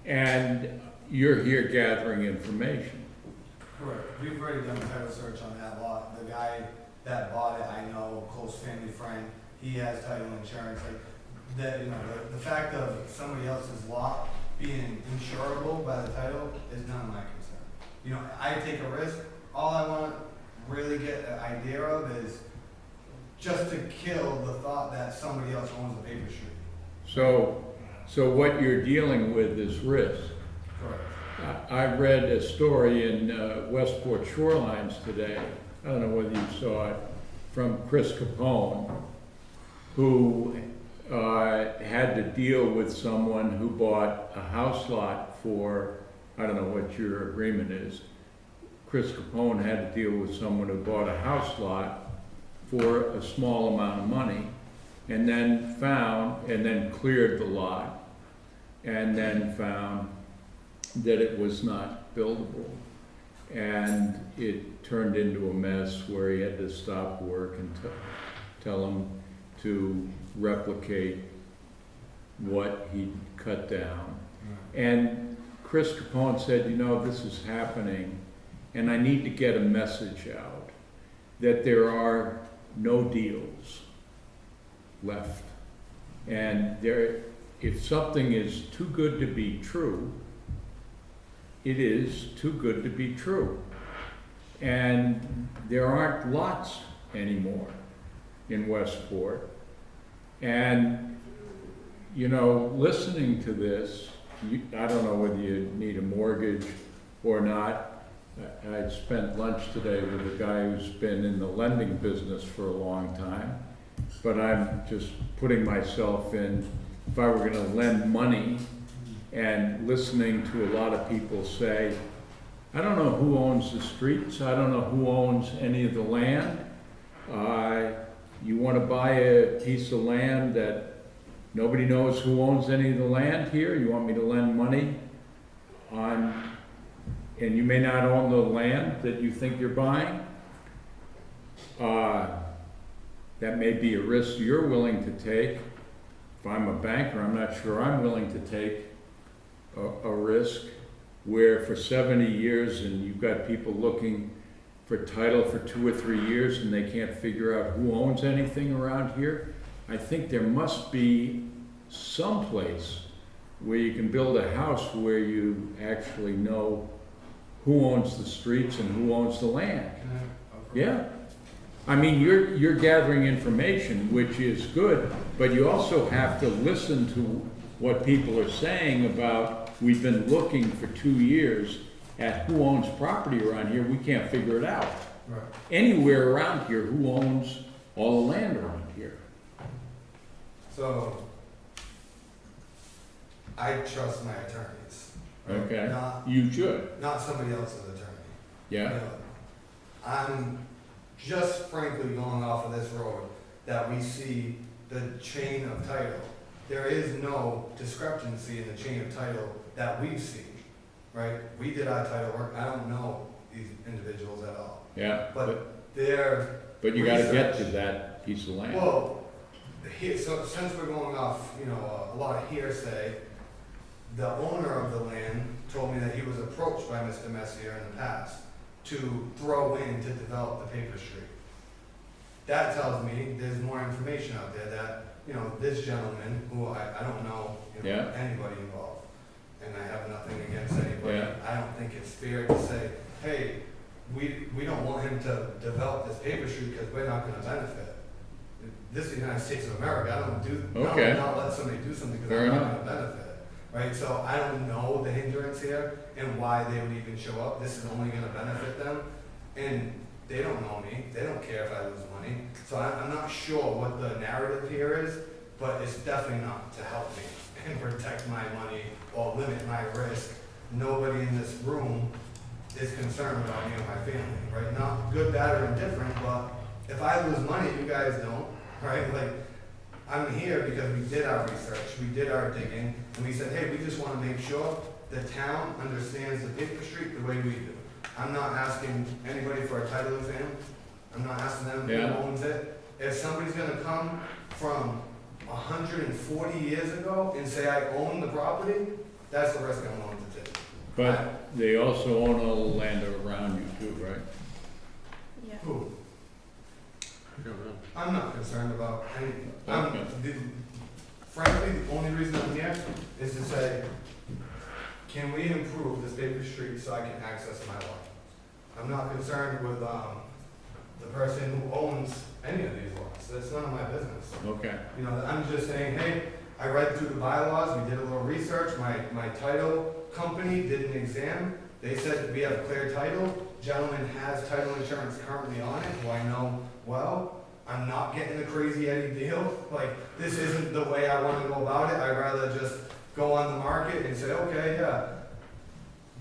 And you're here gathering information. Correct. We've already done a title search on that lot. The guy that bought it, I know, close family friend, he has title insurance. Like, the fact of somebody else's lot being insurable by the title is none of my concern. I take a risk. All I want to really get an idea of is just to kill the thought that somebody else owns the paper street. So what you're dealing with is risk. Correct. I read a story in Westport Shorelines today, I don't know whether you saw it, from Chris Capone, who had to deal with someone who bought a house lot for, I don't know what your agreement is. Chris Capone had to deal with someone who bought a house lot for a small amount of money, and then cleared the lot, and then found that it was not buildable. And it turned into a mess where he had to stop work and tell him to replicate what he cut down. And Chris Capone said, this is happening, and I need to get a message out that there are no deals left. And if something is too good to be true, it is too good to be true. And there aren't lots anymore in Westport. And, listening to this, I don't know whether you need a mortgage or not. I spent lunch today with a guy who's been in the lending business for a long time. But I'm just putting myself in, if I were going to lend money, and listening to a lot of people say, I don't know who owns the streets, I don't know who owns any of the land. You want to buy a piece of land that nobody knows who owns any of the land here? You want me to lend money on, and you may not own the land that you think you're buying? That may be a risk you're willing to take. If I'm a banker, I'm not sure I'm willing to take a risk where for 70 years and you've got people looking for title for 2 or 3 years and they can't figure out who owns anything around here. I think there must be some place where you can build a house where you actually know who owns the streets and who owns the land. Yeah. I mean, you're gathering information, which is good, but you also have to listen to what people are saying about, we've been looking for 2 years at who owns property around here, we can't figure it out. Right. Anywhere around here, who owns all the land around here? So, I trust my attorneys. right? Okay, Not, you should, not somebody else's attorney. yeah, You know, I'm just frankly going off of this road that we see the chain of title. There is no discrepancy in the chain of title that we've seen, right? We did our title work, I don't know these individuals at all, yeah, but they're, but you gotta get to research. that piece of land. well, so since we're going off, you know, a lot of hearsay, the owner of the land told me that he was approached by Mr. Messier in the past to throw in to develop the paper street. That tells me there's more information out there that, you know, this gentleman, who I don't know, you know, Yeah. anybody involved, and I have nothing against anybody. Yeah. I don't think it's fair to say, hey, we don't want him to develop this paper street because we're not gonna benefit. This is the United States of America, I Okay. not let somebody do something because Fair I'm not enough. gonna benefit. Right, so I don't know the hindrance here and why they would even show up. This is only gonna benefit them. And they don't know me, they don't care if I lose money. So I'm not sure what the narrative here is, but it's definitely not to help me and protect my money or limit my risk. Nobody in this room is concerned about me and my family, right? Not good, bad, or indifferent, but if I lose money, you guys don't, right? Like, I'm here because we did our research, we did our digging, and we said, hey, we just wanna make sure the town understands the paper street the way we do. I'm not asking anybody for a title exam, I'm not asking them Yeah. who owns it. If somebody's gonna come from 140 years ago and say I own the property, that's the risk I'm willing to take. But they also own all the land around you too, right? Yeah. Who? I don't know. I'm not concerned about anything. Okay. Frankly, the only reason I'm here is to say, can we improve this paper street so I can access my lot? I'm not concerned with, the person who owns any of these lots. That's none of my business. Okay, You know, I'm just saying, hey, I read through the bylaws, we did a little research, my title company did an exam. They said we have clear title, gentleman has title insurance currently on it, who I know well. I'm not getting a crazy Eddie deal, like, this isn't the way I wanna go about it, I'd rather just go on the market and say, okay, yeah,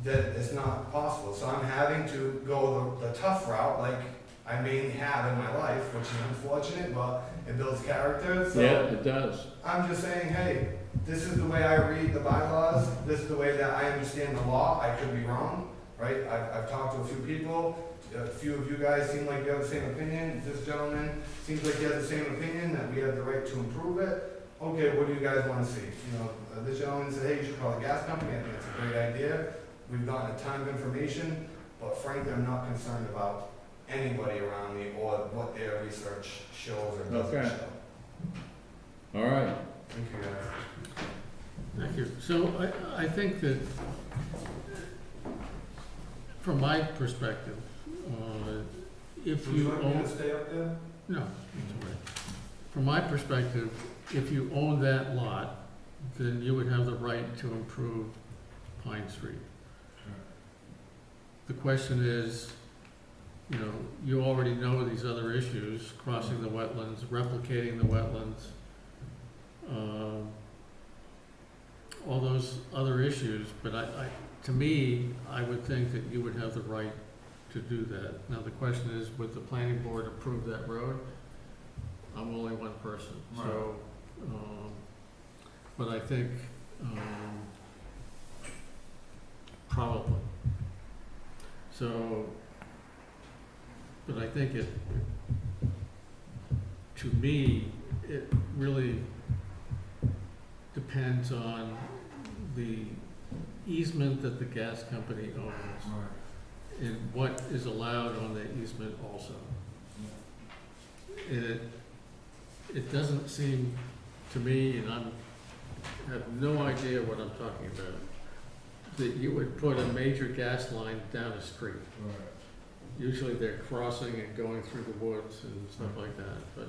that it's not possible, so I'm having to go the tough route, like I mainly have in my life, which is unfortunate, but it builds character, so. yeah, it does. I'm just saying, hey, this is the way I read the bylaws, this is the way that I understand the law, I could be wrong, right? I've talked to a few people, a few of you guys seem like you have the same opinion, this gentleman seems like he has the same opinion, that we have the right to improve it. Okay, what do you guys wanna see? You know, this gentleman said, hey, you should call the gas company, I think it's a great idea. We've gotten a ton of information, but frankly, I'm not concerned about anybody around me or what their research shows or doesn't Okay. show. All right, Thank you, guys. Thank you. So I think that, from my perspective, if Would you you like me own, to stay up there? no, it's all right. From my perspective, if you own that lot, then you would have the right to improve Pine Street. The question is, you know, you already know these other issues, crossing the wetlands, replicating the wetlands, all those other issues, but to me, I would think that you would have the right to do that. Now, the question is, would the planning board approve that road? I'm only one person, so, but I think, probably. So, but I think to me, it really depends on the easement that the gas company owns and what is allowed on the easement also. And it doesn't seem to me, and have no idea what I'm talking about, that you would put a major gas line down a street. Usually they're crossing and going through the woods and stuff like that, but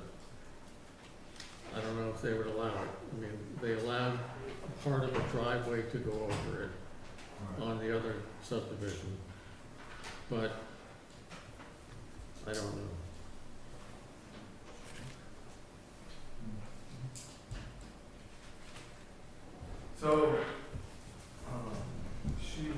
I don't know if they would allow it. I mean, they allowed part of a driveway to go over it on the other subdivision, but I don't know. So,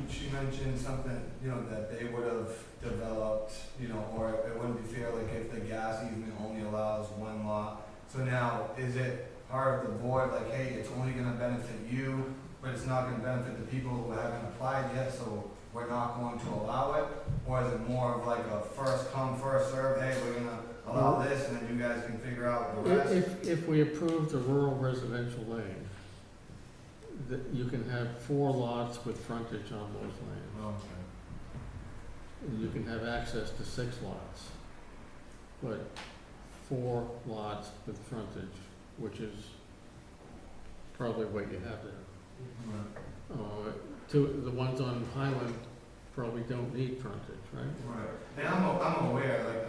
she mentioned something, you know, that they would have developed, you know, or it wouldn't be fair, like if the gas easement only allows one lot. So now, is it part of the board, like, hey, it's only gonna benefit you, but it's not gonna benefit the people who haven't applied yet, so we're not going to allow it? Or is it more of like a first come, first serve, hey, we're gonna allow this, and then you guys can figure out the rest? If we approve the rural residential lane, that you can have 4 lots with frontage on those lanes. And you can have access to 6 lots, but 4 lots with frontage, which is probably what you have there. The ones on Highland probably don't need frontage, right? Right. And I'm aware, like,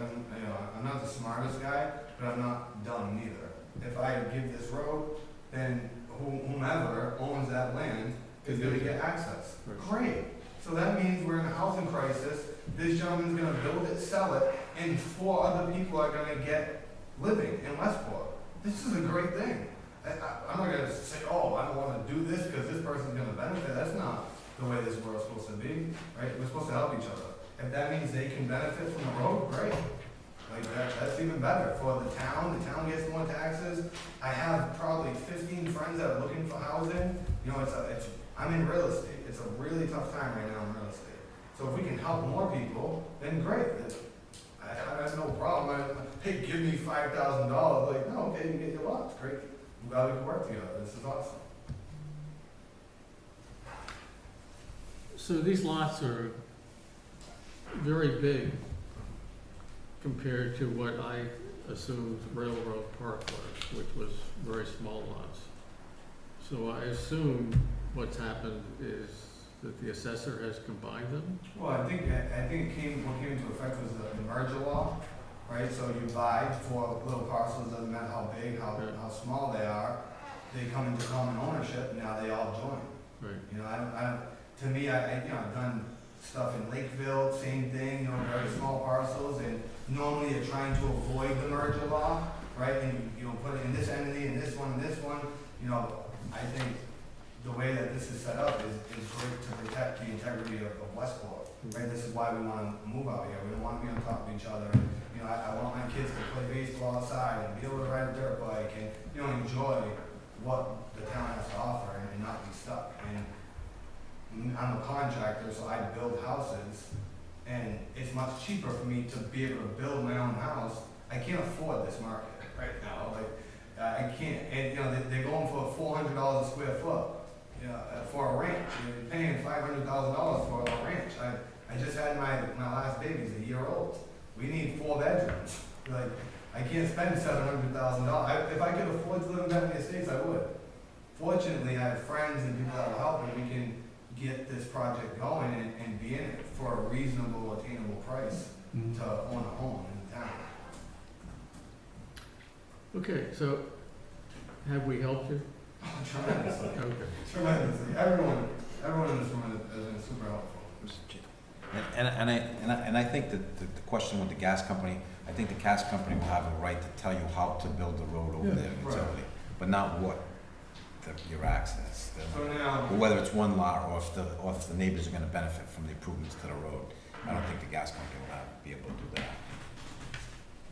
I'm not the smartest guy, but I'm not dumb neither. If I give this road, then whomever owns that land is gonna get access. Great. So that means we're in a housing crisis. This gentleman's gonna build it, sell it, and 4 other people are gonna get living in Westport. This is a great thing. I'm not gonna say, oh, I don't wanna do this because this person's gonna benefit. That's not the way this world's supposed to be, right? We're supposed to help each other. If that means they can benefit from the road, great. Like that's even better for the town gets more taxes. I have probably 15 friends that are looking for housing. You know, I'm in real estate. It's a really tough time right now in real estate. So if we can help more people, then great. I have no problem. Hey, give me $5,000. Like, no, okay, you get your lots. Great. I'm glad we can work together. This is awesome. So these lots are very big compared to what I assumed Railroad Park was, which was very small lots. So I assume what's happened is that the assessor has combined them? Well, I think what came into effect was the merger law, right? So you buy 4 little parcels, doesn't matter how big, how small they are, they come into common ownership, now they all join. Right. You know, to me, I've done stuff in Lakeville, same thing, you know, very small parcels, and normally you're trying to avoid the merger law, right? And you know, put it in this entity, and this one, you know, I think the way that this is set up is great to protect the integrity of Westport, right? This is why we want to move out here. We don't want to be on top of each other. You know, I want my kids to play baseball outside and be able to ride a dirt bike and, you know, enjoy what the town has to offer and not be stuck. And I'm a contractor, so I build houses, and it's much cheaper for me to be able to build my own house. I can't afford this market right now. Like, I can't. And, you know, they're going for $400 a square foot, you know, for a ranch. You're paying $500,000 for a ranch. I just had my last baby. He's a year old. We need 4 bedrooms. Like, I can't spend $700,000. If I could afford to live in Bethany Estates, I would. Fortunately, I have friends and people that will help me. We can get this project going and be in it for a reasonable, attainable price to own a home in town. Okay, so have we helped you? Oh, tremendously. Okay. Tremendously. Everyone in this room has been super helpful. And I think that the question with the gas company, I think the gas company will have a right to tell you how to build the road over there, utility, but not what your access. So now, Whether it's one lot or if the neighbors are going to benefit from the improvements to the road. I don't think the gas company will be able to do that.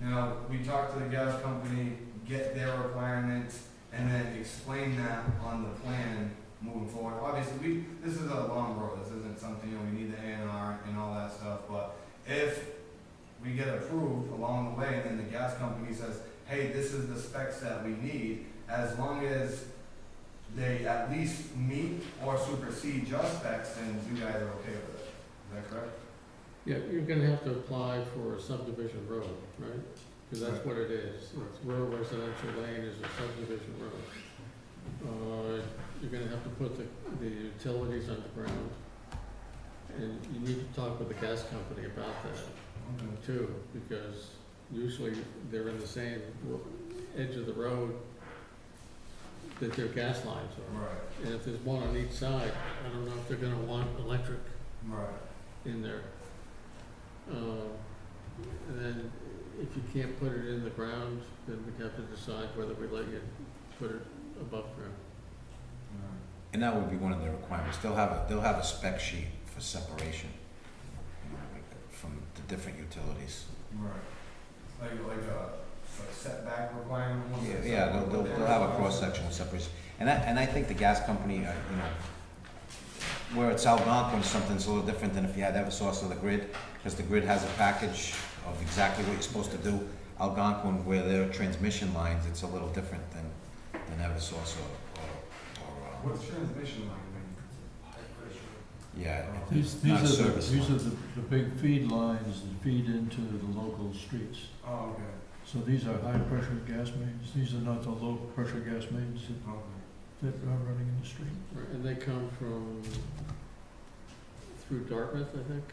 now we talk to the gas company, get their requirements, and then explain that on the plan moving forward. Obviously, this is a long road. This isn't something, you know, we need the A&R and all that stuff. But if we get approved along the way, and then the gas company says, hey, this is the specs that we need, as long as they at least meet or supersede your specs, then you guys are okay with it. Is that correct? Yeah, you're gonna have to apply for a subdivision road, right? Because that's Right. what it is. It's rural residential lane is a subdivision road. You're gonna have to put the utilities underground. And you need to talk with the gas company about that too, because usually they're in the same edge of the road that their gas lines are. Right, And if there's one on each side, I don't know if they're gonna want electric right. in there. And then if you can't put it in the ground, then we have to decide whether we let you put it above ground. And that would be one of their requirements. They'll have a spec sheet for separation, you know, like from the different utilities. Right. Like a setback requirement? Yeah, they'll have a cross-sectional separation. And I think the gas company, you know, where it's Algonquin, something's a little different than if you had Eversource or the grid, because the grid has a package of exactly what you're supposed to do. Algonquin, where their transmission lines, it's a little different than Eversource or What's transmission line mean? High pressure. yeah. These Not a are service line. the big feed lines that feed into the local streets. Oh, okay. So these are high-pressure gas mains. These are not the low-pressure gas mains that are running in the street. Right, and they come from, through Dartmouth, I think,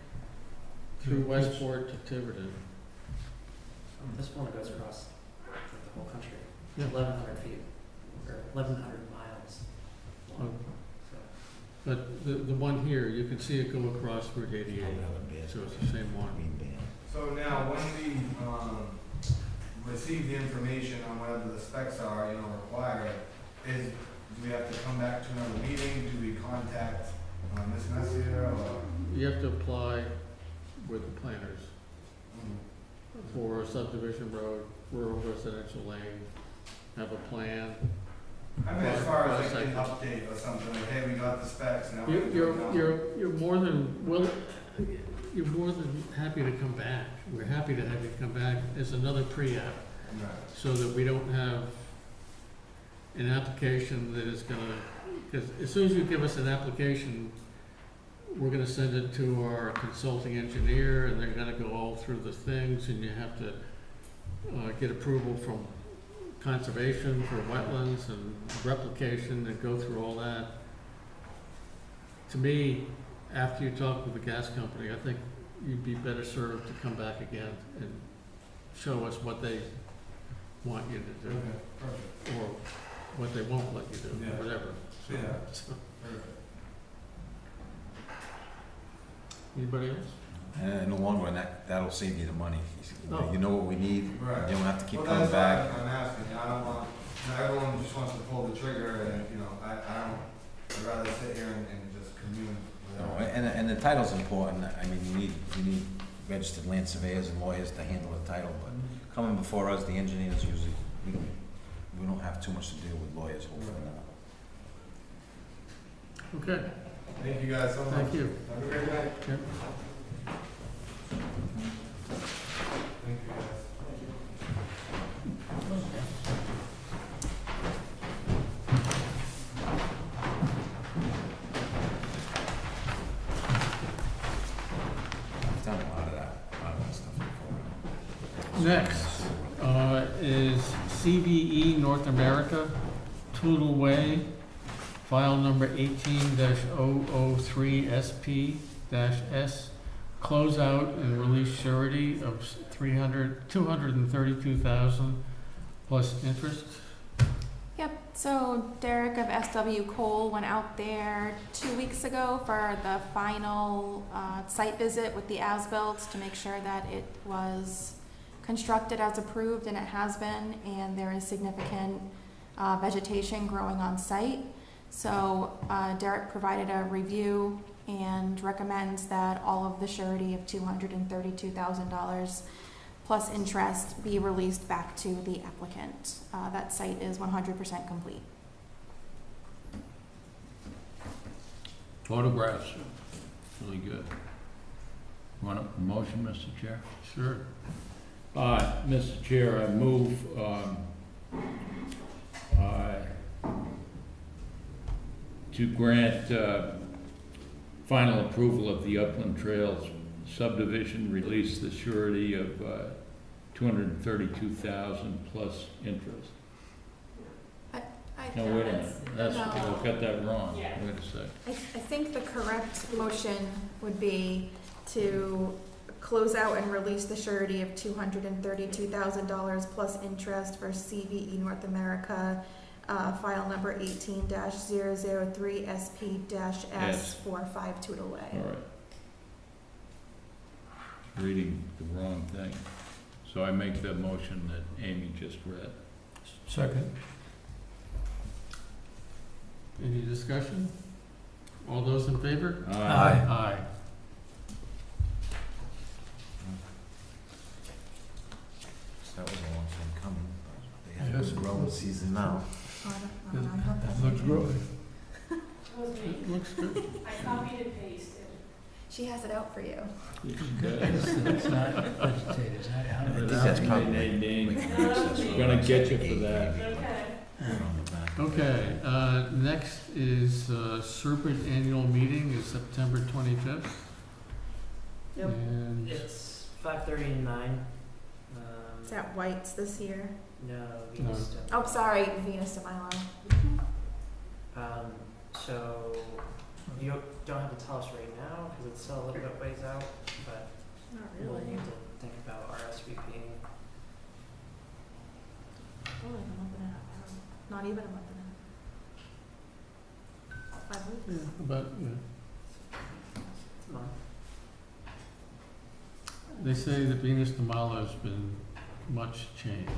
through Yeah, it's- Westport to Tiverton. This one goes across the whole country. Yeah. 1,100 feet, or 1,100 miles long. Oh. So, But the one here, you can see it go across Route 88, so it's the same one. So now, when we, receive the information on whatever the specs are, you know, required, do we have to come back to another meeting? Do we contact, Ms. Messier or? You have to apply with the planners for a subdivision road, rural residential lane, have a plan. I mean, as far as like an update or something, like, hey, we got the specs now. You're more than, well, you're more than happy to come back. We're happy to have you come back as another pre-app, Right. so that we don't have an application that is gonna, because as soon as you give us an application, we're gonna send it to our consulting engineer, and they're gonna go all through the things, and you have to get approval from conservation for wetlands and replication, and go through all that. To me, after you talk with the gas company, I think you'd be better served to come back again and show us what they want you to do, Okay, perfect. or what they won't let you do, Yeah. whatever. Yeah. So, Perfect. anybody else? And in the long run, that'll save you the money. Oh. You know what we need, you Right. don't have to keep Well, coming that's back. why I'm asking, I don't want, you know, everyone just wants to pull the trigger and, you know, I don't, I'd rather sit here and just commune with No, everyone. and the title's important. I mean, you need registered land surveyors and lawyers to handle the title, but coming before us, the engineers usually, we don't have too much to deal with lawyers, hopefully not. Okay, Thank you guys so much. thank you. Have a great night. Yep. Thank you guys. I've done a lot of that stuff before. Next is CVE North America, Toodle Way, file number 18-003SP-S, closeout and release surety of $232,000 plus interest. Yep, so Derek of SW Cole went out there 2 weeks ago for the final site visit with the as-built to make sure that it was constructed as approved, and it has been, and there is significant vegetation growing on site. So Derek provided a review and recommends that all of the surety of $232,000 plus interest be released back to the applicant. That site is 100% complete. Photographs, really good. Want a motion, Mr. Chair? Sure. Mr. Chair, I move, to grant final approval of the Upland Trails subdivision, release the surety of $232,000 plus interest. No, wait a minute, that's, No. I've got that wrong, wait a sec. I think the correct motion would be to close out and release the surety of $232,000 plus interest for CVE North America, file number 18-003 SP-S452 All away. right. Reading the wrong thing. So I make the motion that Amy just read. Second. Any discussion? All those in favor? Aye. Aye. That was a long time coming. They have Yes, a it growing was. season now. It Looks growing. It looks good. I copied and pasted. She has it out for you. It's not vegetated. How do think that's probably- We're gonna get you for that. Okay. Okay, next is Serpent Annual Meeting is September 25th. Yep. And It's 5:30 and 9. Is that White's this year? No, Venus. Oh, sorry, Venus de Milo. So you don't have to tell us right now because it's still a little bit ways out, but Not we'll really. need to think about RSVPing. Oh, like a month and a half out. Not even a month and a half. 5 weeks? yeah, about, yeah. It's a month. They say that Venus de Milo has been much changed.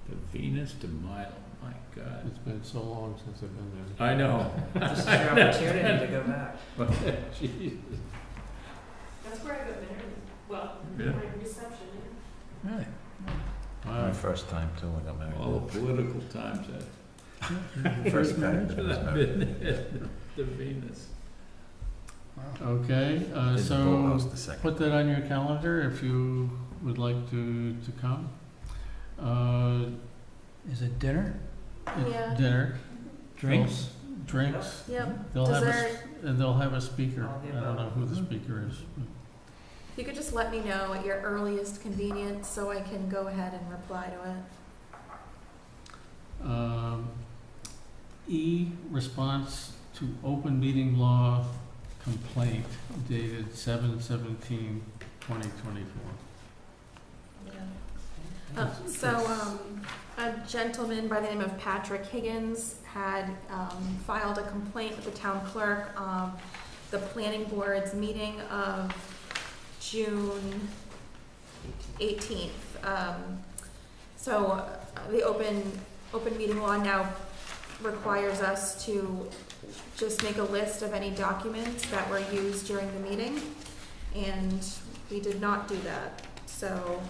The Venus de Milo, my God. It's been so long since I've been there. I know. This is your opportunity to go back. Jesus. That's where I got married. Well, Yeah. my reception. Really? My Wow. first time too, I got married. All the political times that First marriage. I've been at the Venus. Okay, Did the boathouse so the second. put that on your calendar if you would like to come. Is it dinner? Yeah. Dinner, Drinks? drinks. Yep. They'll have Dessert. and they'll have a speaker. All the I don't know above. who the speaker is. If you could just let me know at your earliest convenience so I can go ahead and reply to it. E, response to open meeting law complaint dated 7/17/2024. A gentleman by the name of Patrick Higgins had filed a complaint with the town clerk on the planning board's meeting of June 18th. The open meeting law now requires us to just make a list of any documents that were used during the meeting, and we did not do that. So,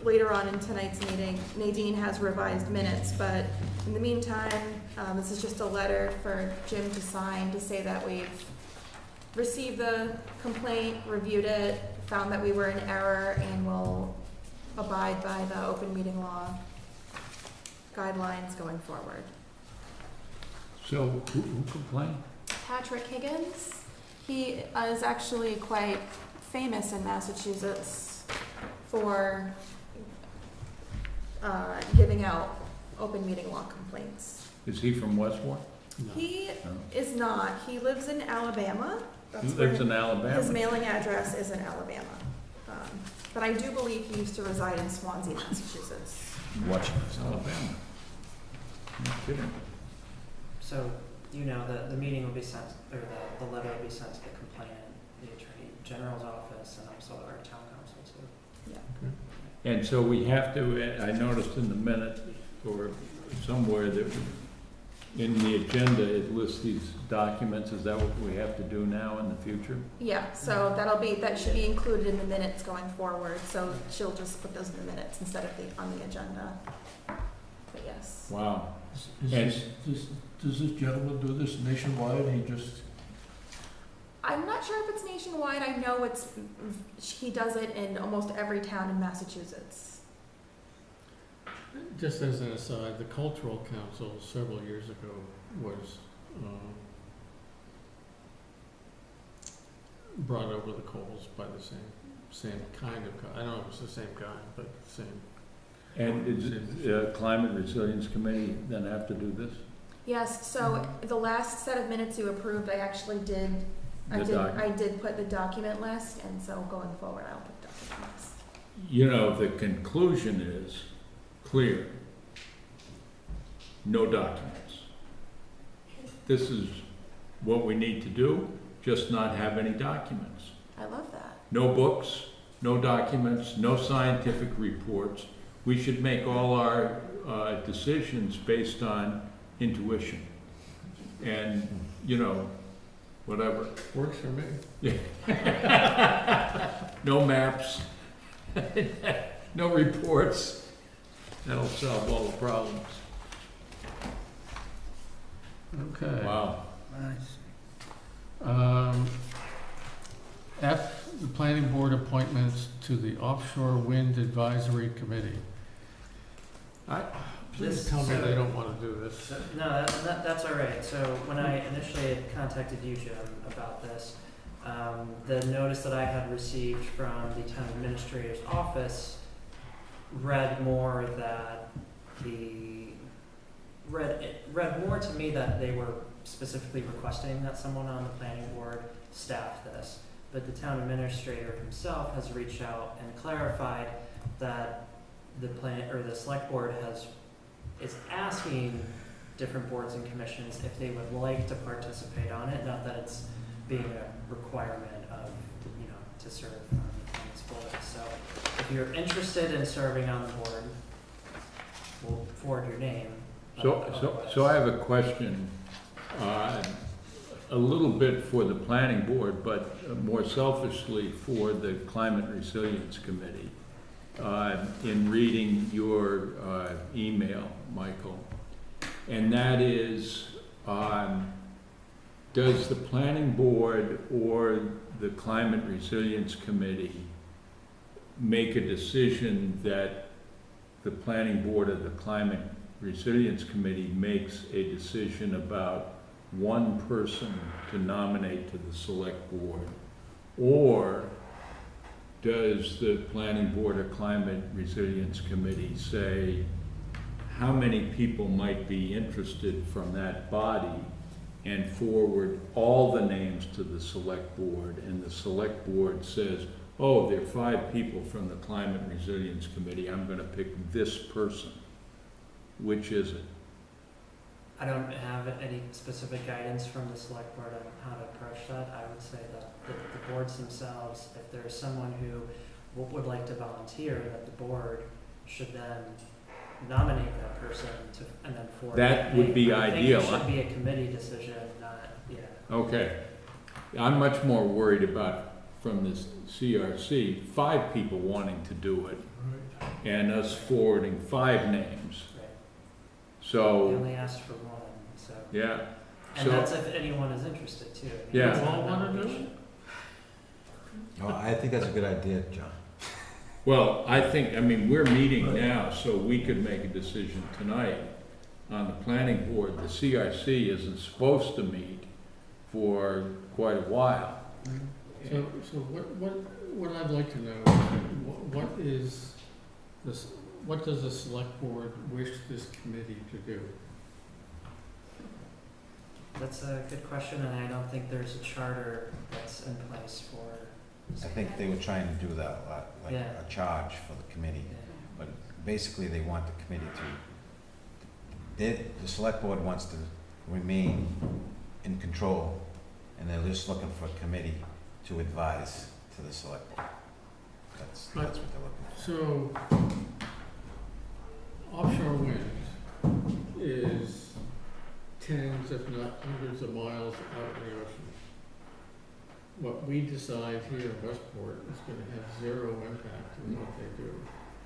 later on in tonight's meeting, Nadine has revised minutes, but in the meantime, this is just a letter for Jim to sign to say that we've received the complaint, reviewed it, found that we were in error, and will abide by the open meeting law guidelines going forward. So who complained? Patrick Higgins, he is actually quite famous in Massachusetts for giving out open meeting law complaints. Is he from Westmore? No. He No. is not. He lives in Alabama. He That's where lives in his Alabama. mailing address is in Alabama. But I do believe he used to reside in Swansea, Massachusetts. Watching this. Alabama. No kidding. So, you know, the meeting will be sent, or the letter will be sent to the complainant, the Attorney General's office, and also our town council too. And so we have to, I noticed in the minute or somewhere that in the agenda, it lists these documents. Is that what we have to do now in the future? Yeah, so that should be included in the minutes going forward, so she'll just put those in the minutes instead of on the agenda. But yes. Wow. Does this gentleman do this nationwide? He just, I'm not sure if it's nationwide. I know he does it in almost every town in Massachusetts. Just as an aside, the Cultural Council several years ago was brought over the coals by the same kind of guy. I don't know if it's the same guy, but same. And is Climate Resilience Committee then have to do this? Yes, so the last set of minutes you approved, I actually did, I did put the document list, and so going forward, I'll put document list. You know, the conclusion is clear. No documents. This is what we need to do, just not have any documents. I love that. No books, no documents, no scientific reports. We should make all our decisions based on intuition. And, you know, whatever. Works for me. No maps, no reports. That'll solve all the problems. Okay. Wow. Nice. F, the planning board appointments to the Offshore Wind Advisory Committee. Please tell me they don't want to do this. No, that's all right. So when I initially had contacted you, Jim, about this, the notice that I had received from the town administrator's office read more that read more to me that they were specifically requesting that someone on the planning board staff this. But the town administrator himself has reached out and clarified that the select board is asking different boards and commissions if they would like to participate on it, not that it's being a requirement of, to serve on this board. So if you're interested in serving on the board, we'll forward your name. So I have a question, a little bit for the planning board, but more selfishly for the Climate Resilience Committee. In reading your email, Michael, and that is, does the planning board or the Climate Resilience Committee make a decision that the planning board or the Climate Resilience Committee makes a decision about one person to nominate to the select board? Or does the planning board or Climate Resilience Committee say how many people might be interested from that body and forward all the names to the select board, and the select board says, oh, there are 5 people from the Climate Resilience Committee, I'm going to pick this person? Which is it? I don't have any specific guidance from the select board on how to approach that. I would say that the boards themselves, if there's someone who would like to volunteer, that the board should then nominate that person and then forward. That would be ideal. I think it should be a committee decision, not, Okay. I'm much more worried about, from this CRC, 5 people wanting to do it and us forwarding 5 names. Right. So. They only asked for 1, so. Yeah. And So, that's if anyone is interested too. Yeah. It's not All wanna do nomination. it? Oh, I think that's a good idea, John. well, I mean, we're meeting now, so we could make a decision tonight on the planning board. The CRC isn't supposed to meet for quite a while. So what I'd like to know is, what does the select board wish this committee to do? That's a good question, and I don't think there's a charter that's in place for. I think they were trying to do that, like Yeah. a charge for the committee. But basically, they want the committee the select board wants to remain in control, and they're just looking for a committee to advise to the select board. That's what they're looking for. So, offshore wind is tens, if not hundreds of miles out in the ocean. What we decide here in Westport is going to have 0 impact on what they do.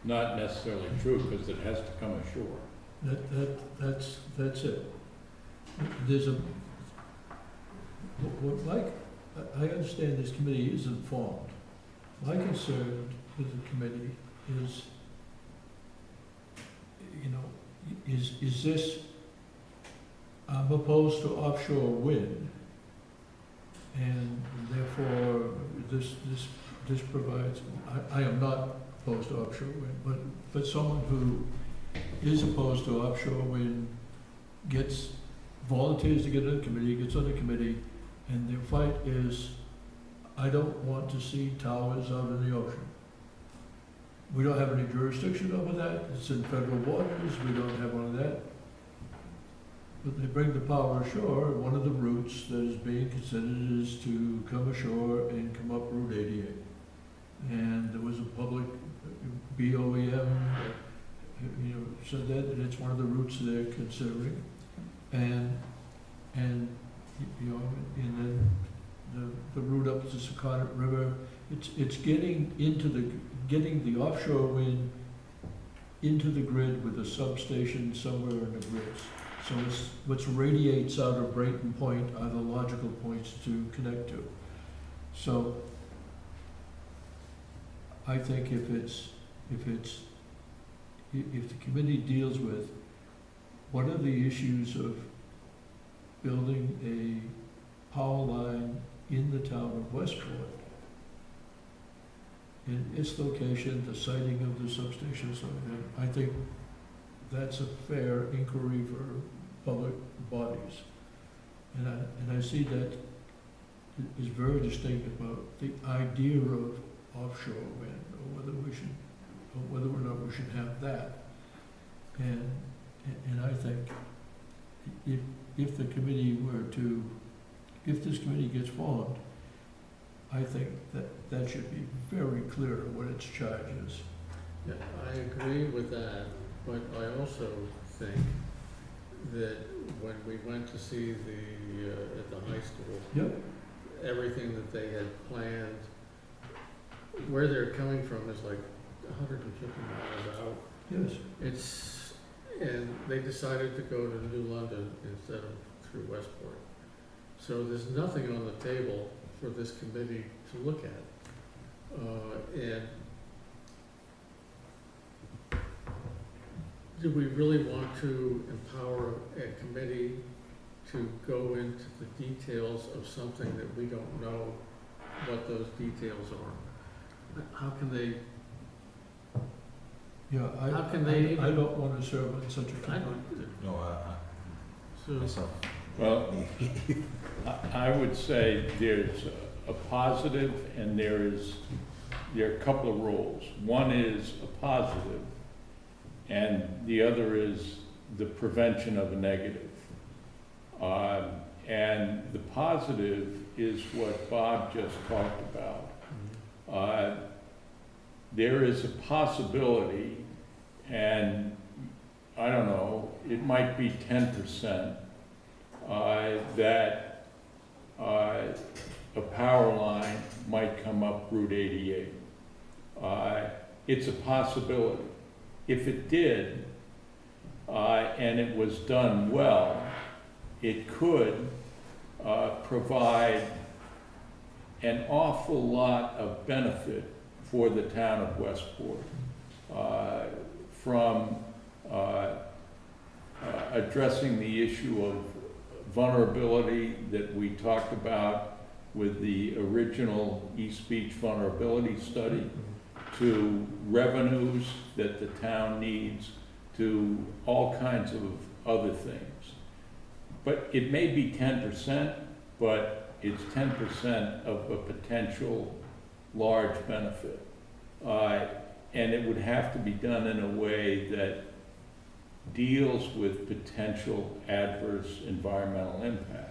Not necessarily true, because it has to come ashore. That's it. There's a, what Mike, I understand this committee is informed. My concern with the committee is, is this, I'm opposed to offshore wind, and therefore, this provides, I am not opposed to offshore wind, but someone who is opposed to offshore wind volunteers to get on the committee, gets on the committee, and their fight is, I don't want to see towers out in the ocean. We don't have any jurisdiction over that, it's in federal waters, we don't have one of that. But they bring the power ashore, one of the routes that is being considered is to come ashore and come up Route 88. And there was a public BOEM that, said that, and it's one of the routes they're considering. And then the route up the Secundit River, it's getting the offshore wind into the grid with a substation somewhere in the grids. So what radiates out of Brayton Point are the logical points to connect to. So I think if the committee deals with what are the issues of building a power line in the town of Westport, in its location, the siting of the substation, so I think that's a fair inquiry for public bodies. And I see that is very distinct about the idea of offshore wind, or whether or not we should have that. And I think if the committee if this committee gets formed, I think that should be very clear what its charge is. Yeah, I agree with that, but I also think that when we went to see at the high school, Yep. everything that they had planned, where they're coming from is like 150 miles out. Yes. And they decided to go to New London instead of through Westport. So there's nothing on the table for this committee to look at. And do we really want to empower a committee to go into the details of something that we don't know what those details are? How can they? Yeah, How can they I don't want to serve on such a I committee. don't, No, so, myself. Well, I would say there's a positive and there are a couple of roles. One is a positive and the other is the prevention of a negative. And the positive is what Bob just talked about. There is a possibility, and I don't know, it might be 10%, that a power line might come up Route 88. It's a possibility. If it did, and it was done well, it could provide an awful lot of benefit for the town of Westport, from addressing the issue of vulnerability that we talked about with the original East Beach vulnerability study, to revenues that the town needs, to all kinds of other things. But it may be 10%, but it's 10% of a potential large benefit. And it would have to be done in a way that deals with potential adverse environmental impact.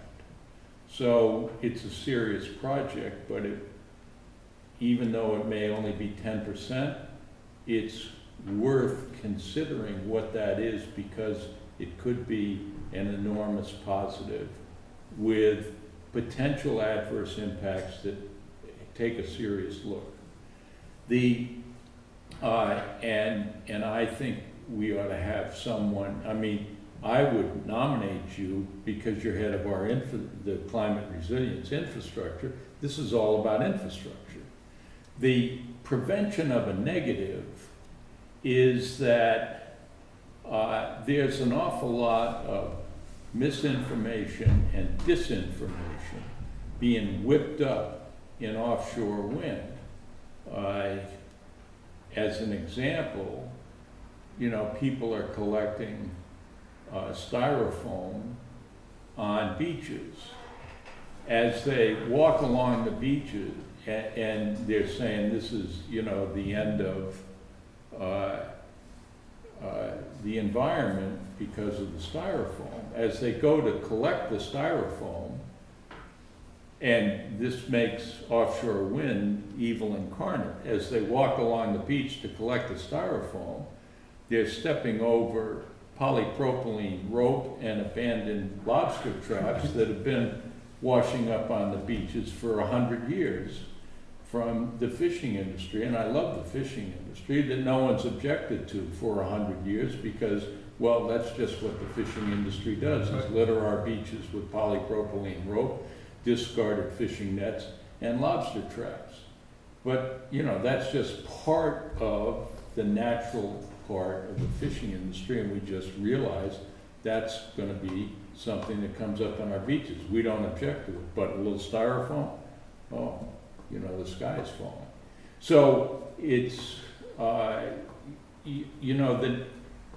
So it's a serious project, but even though it may only be 10%, it's worth considering what that is, because it could be an enormous positive with potential adverse impacts that take a serious look. And I think we ought to have someone, I mean, I would nominate you because you're head of our the climate resilience infrastructure. This is all about infrastructure. The prevention of a negative is that there's an awful lot of misinformation and disinformation being whipped up in offshore wind. As an example, you know, people are collecting styrofoam on beaches. As they walk along the beaches, and they're saying this is, you know, the end of the environment because of the styrofoam. As they go to collect the styrofoam, and this makes offshore wind evil incarnate. As they walk along the beach to collect the styrofoam, they're stepping over polypropylene rope and abandoned lobster traps that have been washing up on the beaches for 100 years from the fishing industry. And I love the fishing industry that no one's objected to for 100 years because, well, that's just what the fishing industry does, is litter our beaches with polypropylene rope, discarded fishing nets, and lobster traps. But, you know, that's just part of the natural part of the fishing industry, and we just realized that's gonna be something that comes up on our beaches. We don't object to it, but a little styrofoam, oh, you know, the sky's falling. So it's, you know, that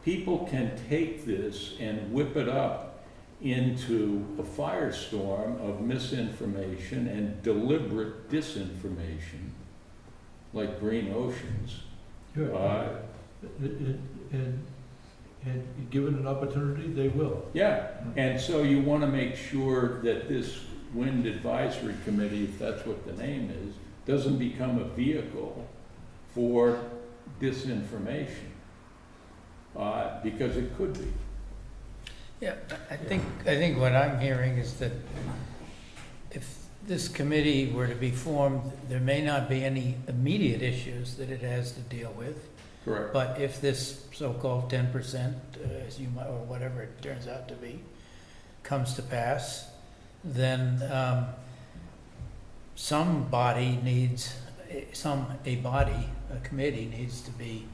people can take this and whip it up into a firestorm of misinformation and deliberate disinformation, like Green Oceans. And given an opportunity, they will. Yeah, and so you want to make sure that this Wind Advisory Committee, if that's what the name is, doesn't become a vehicle for disinformation, because it could be. Yeah, I think what I'm hearing is that if this committee were to be formed, there may not be any immediate issues that it has to deal with. Correct. But if this so-called 10%, as you might, or whatever it turns out to be, comes to pass, then a committee needs to be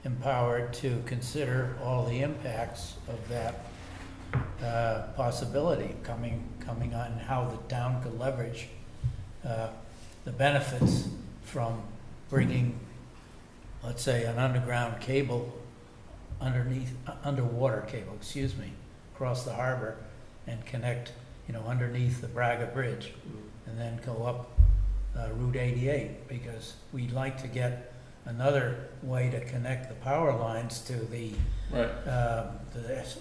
empowered to consider all the impacts of that possibility coming on, and how the town could leverage the benefits from bringing, let's say, an underground cable underwater cable, across the harbor and connect, you know, underneath the Braga Bridge, and then go up Route 88, because we'd like to get another way to connect the power lines to the,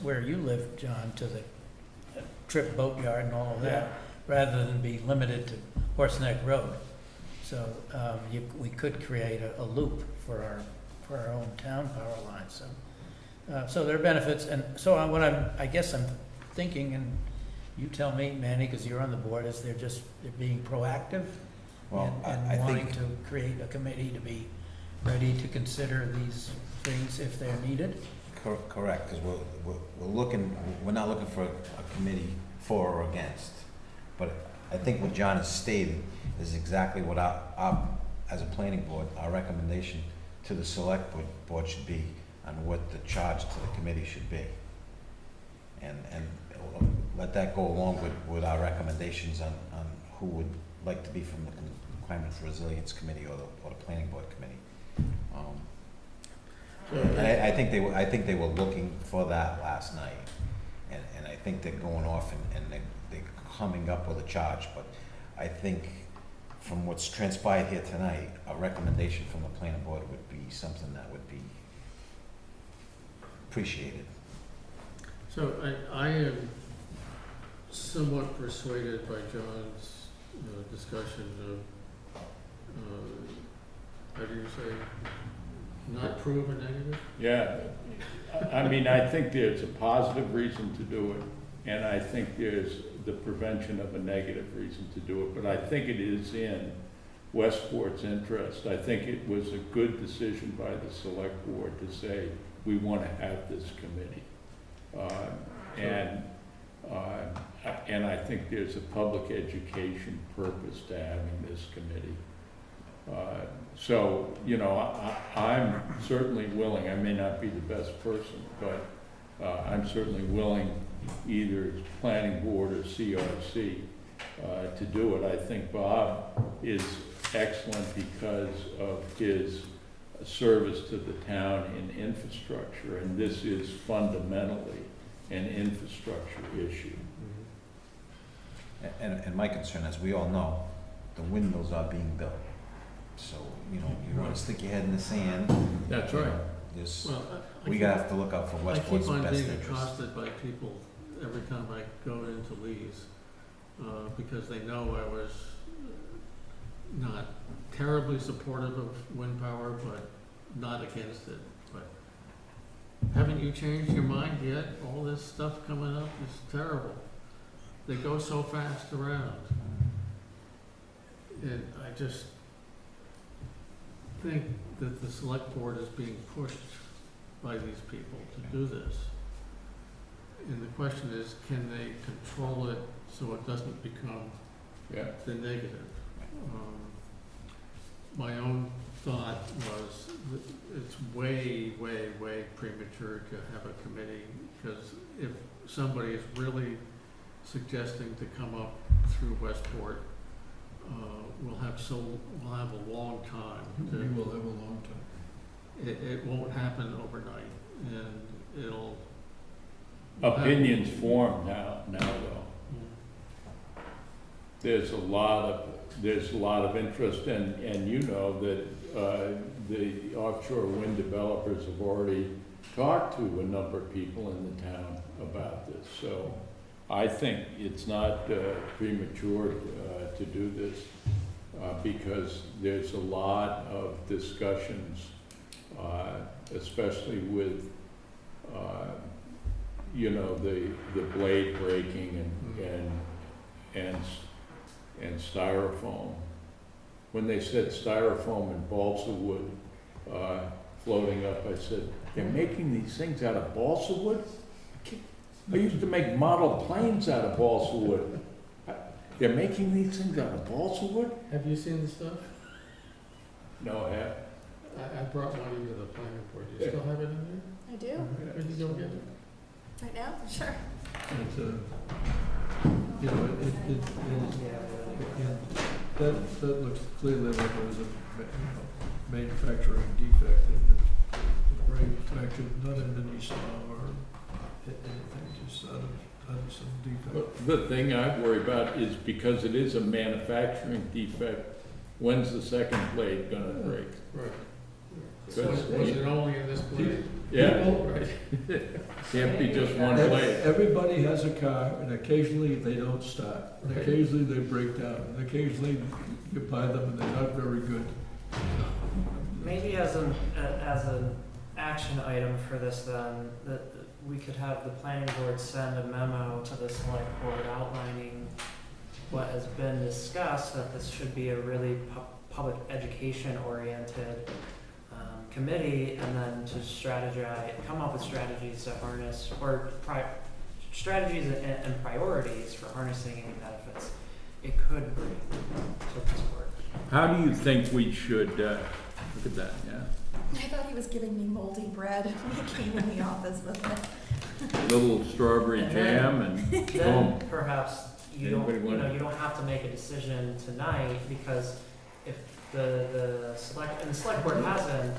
where you live, John, to the Trip Boatyard and all of that, rather than be limited to Horseneck Road. So we could create a loop for our own town power lines. So there are benefits, and so I guess I'm thinking, and you tell me, Manny, because you're on the board, is they're being proactive, and wanting to create a committee to be ready to consider these things if they're needed. Correct, because we're not looking for a committee for or against. But I think what John has stated is exactly what our as a planning board, our recommendation to the select board should be on what the charge to the committee should be. And let that go along with our recommendations on who would like to be from the Climate Resilience Committee or the Planning Board Committee. I think they were looking for that last night, and I think they're going off and they're coming up with a charge. But I think from what's transpired here tonight, a recommendation from the planning board would be something that would be appreciated. So I am somewhat persuaded by John's discussion of, how do you say, not prove a negative? Yeah, I mean, I think there's a positive reason to do it, and I think there's the prevention of a negative reason to do it, but I think it is in Westport's interest. I think it was a good decision by the select board to say, we want to have this committee. And I think there's a public education purpose to having this committee. So, you know, I'm certainly willing. I may not be the best person, but I'm certainly willing, either planning board or CRC, to do it. I think Bob is excellent because of his service to the town in infrastructure, and this is fundamentally an infrastructure issue. And my concern, as we all know, the windmills are being built. So, you know, you wanna stick your head in the sand. That's you right. know, There's, Well, we have to look out for I keep Westport's on best being interest. accosted by people every time I go into Lee's, because they know I was not terribly supportive of wind power, but not against it. But haven't you changed your mind yet? All this stuff coming up is terrible. They go so fast around. And I just think that the select board is being pushed by these people to do this. And the question is, can they control it so it doesn't become Yeah. the negative? My own thought was that it's way, way, way premature to have a committee, because if somebody is really suggesting to come up through Westport, we'll have a long time. We will have a long time. It won't happen overnight, and it'll. Opinions form now though. There's a lot of interest, and you know that the offshore wind developers have already talked to a number of people in the town about this. So I think it's not premature to do this, because there's a lot of discussions, especially with you know, the blade breaking and styrofoam. When they said styrofoam and balsa wood floating up, I said, they're making these things out of balsa wood? I used to make model planes out of balsa wood. They're making these things out of balsa wood? Have you seen the stuff? No, I have. I brought one into the planning board. Do you still have it in there? I do. Where did you go get it? Right now? Sure. It's you know, that looks clearly like it was a manufacturing defect, and the brain fractured, not in any saw or anything, just out of some defect. But the thing I worry about is, because it is a manufacturing defect, when's the second blade gonna break? Right. So- Was it only in this place? Yeah, Right. can't be just one blade. Everybody has a car, and occasionally they don't start, and Right. occasionally they break down, and occasionally you buy them and they're not very good. Maybe as an action item for this then, that we could have the planning board send a memo to the select board outlining what has been discussed, that this should be a really public education oriented committee, and then to come up with strategies to harness, or strategies and priorities for harnessing any benefits it could bring to this work. How do you think we should, look at that, yeah? I thought he was giving me moldy bread when he came in the office with it. Little strawberry And then- jam and Then boom. perhaps you Anybody don't, wanna- you don't have to make a decision tonight, because if the select board hasn't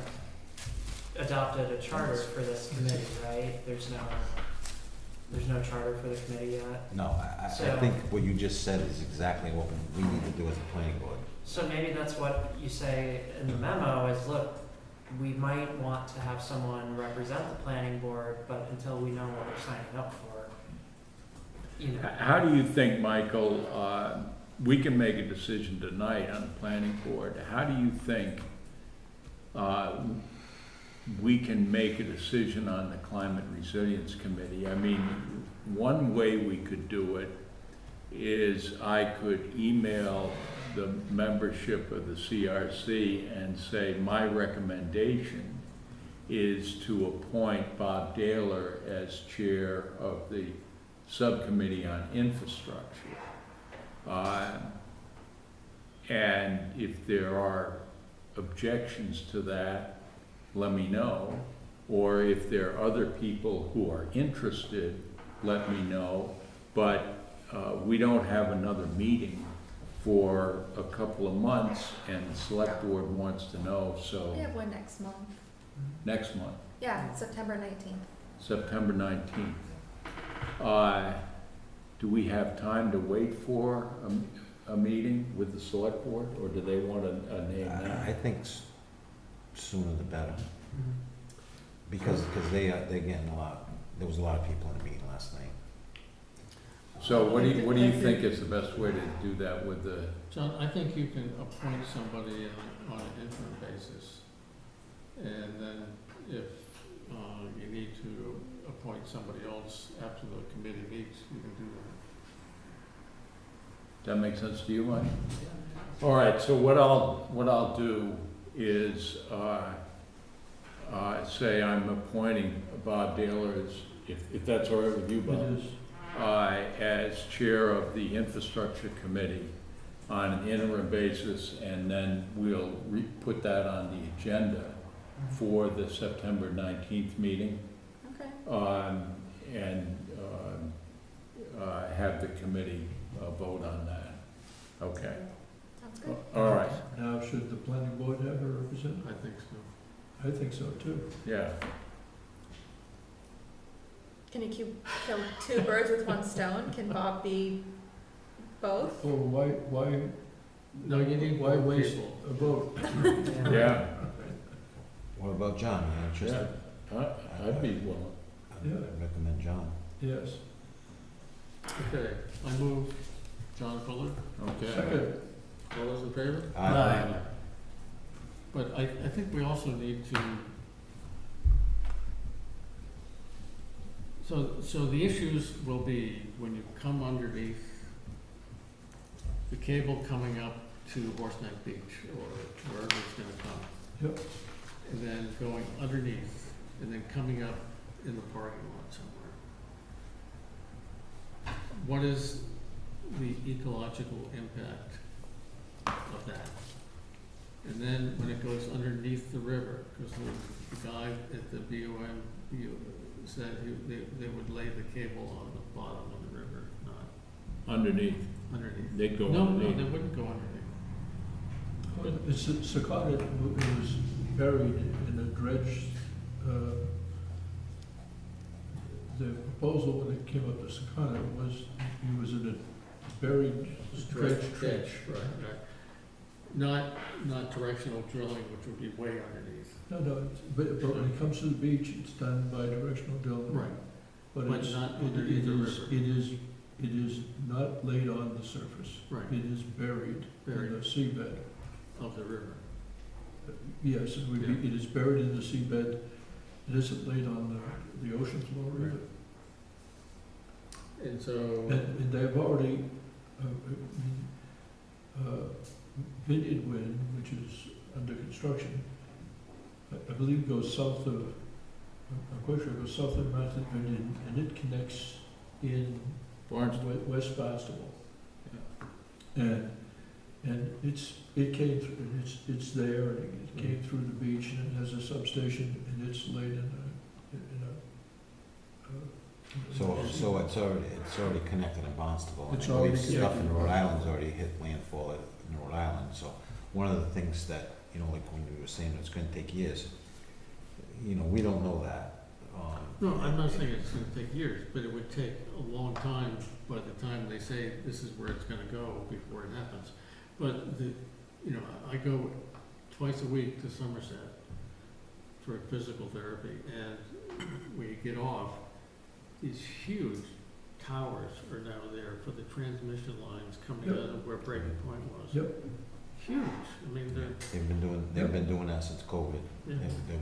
adopted a charter for this committee, right? There's no charter for the committee yet. No, I So- think what you just said is exactly what we need to do as a planning board. So maybe that's what you say in the memo is, look, we might want to have someone represent the planning board, but until we know what we're signing up for, you know. How do you think, Michael, we can make a decision tonight on the planning board. How do you think we can make a decision on the Climate Resilience Committee? I mean, one way we could do it is I could email the membership of the CRC and say, my recommendation is to appoint Bob Daler as chair of the subcommittee on infrastructure. And if there are objections to that, let me know. or if there are other people who are interested, let me know. But we don't have another meeting for a couple of months, and the select board wants to know, so We have one next month. next month, Yeah, September 19th. September 19th. Do we have time to wait for a meeting with the select board, or do they want a name now? I think sooner the better, because they're getting a lot, there was a lot of people in the meeting last night. So what do you think is the best way to do that with the, John, I think you can appoint somebody on an interim basis. And then if you need to appoint somebody else after the committee meets, you can do that. that make sense to you, Mike? All right, so what I'll do is, say I'm appointing Bob Daler as, if that's all right with you, Bob? It is. As chair of the infrastructure committee on an interim basis, and then we'll put that on the agenda for the September 19th meeting, Okay. and have the committee vote on that. Okay, Sounds good. all right, Now, should the planning board have a representative? I think so. I think so too. yeah. Can you kill two birds with one stone? Can Bob be both? Or why No, you need Why more waste people. a vote? Yeah, What about John? You interested? I'd be willing. I'd recommend John. Yes. Okay, I move John Fuller. Okay. Second. All those in favor? Aye. But I think we also need to, so the issues will be when you come underneath the cable coming up to Horse Neck Beach or wherever it's gonna come. Yep. And then going underneath and then coming up in the parking lot somewhere. What is the ecological impact of that? And then when it goes underneath the river, because the guy at the BOM said they would lay the cable on the bottom of the river, not Underneath, underneath. they'd go No, underneath. they wouldn't go underneath. It's Secaucus was buried in a dredge, the proposal when it came up to Secaucus was, he was in a buried dredge trench. Right. Not directional drilling, which would be way underneath. No, but when it comes to the beach, it's done by directional drilling. Right. But But it's, not it underneath the river. it is not laid on the surface. Right. It is buried in Buried the seabed. of the river. Yes, it would be, it is buried in the seabed. It isn't laid on the ocean floor either. And so, And they've already, Vineyard Wind, which is under construction, I believe goes south of, I'm quite sure it goes south of Mountain Vineyard, and it connects in Barnstable. West Barnstable. And it came through, it's there, and it came through the beach, and it has a substation, and it's laid in a So it's already connected in Barnstable. It's I believe already stuff in connected. Rhode Island's already hit landfall in Rhode Island, so one of the things that, like when we were saying it's gonna take years, we don't know that. no, I'm not saying it's gonna take years, but it would take a long time by the time they say this is where it's gonna go before it happens. But I go twice a week to Somerset for physical therapy, and we get off, these huge towers are now there for the transmission lines coming Yep. out of where Breaking Point was. Yep. Huge, I mean, they're, They've been doing that since COVID. yeah.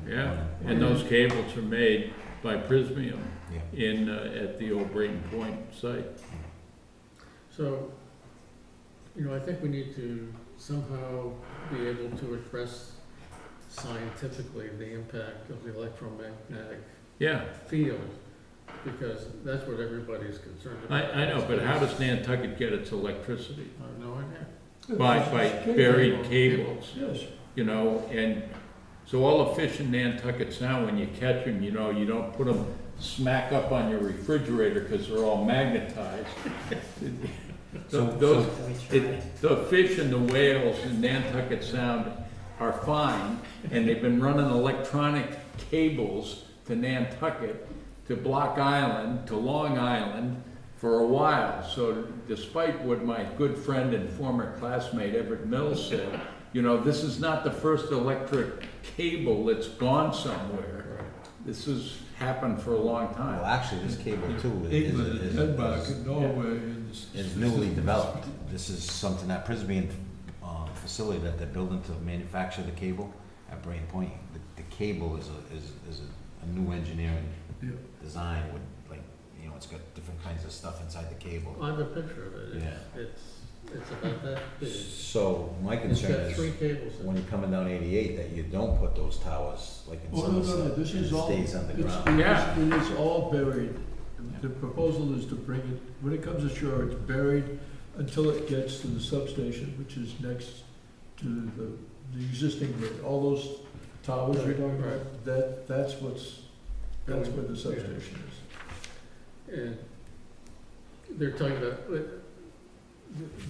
Yeah, and those cables are made by Prismium Yeah. at the old Brayton Point site. So, I think we need to somehow be able to address scientifically the impact of the electromagnetic Yeah, field, because that's what everybody's concerned about. I know, but how does Nantucket get its electricity? I have no idea. By buried cables, Yes. and So all the fish in Nantucket Sound, when you catch them, you know, you don't put them smack up on your refrigerator because they're all magnetized. Those, the fish and the whales in Nantucket Sound are fine, and they've been running electronic cables to Nantucket, to Block Island, to Long Island for a while. So despite what my good friend and former classmate Everett Mills said, you know, this is not the first electric cable that's gone somewhere. This has happened for a long time. Well, actually, this cable too England and Denmark and Norway and. is newly developed. This is something, that Prisbean facility that they're building to manufacture the cable at Brain Point. The cable is a new engineering Yeah. design with, like, you know, it's got different kinds of stuff inside the cable. I have a picture of it. Yeah. It's about that big. So my It's concern got 3 is cables in when it. you're coming down 88, that you don't put those towers like in Oh, no, Somerset. this and is it all, stays it underground. Yeah. is all buried. The proposal is to bring it, when it comes ashore, it's buried until it gets to the substation, which is next to the existing grid. All those towers you're talking about, that's where the substation is. And they're talking about,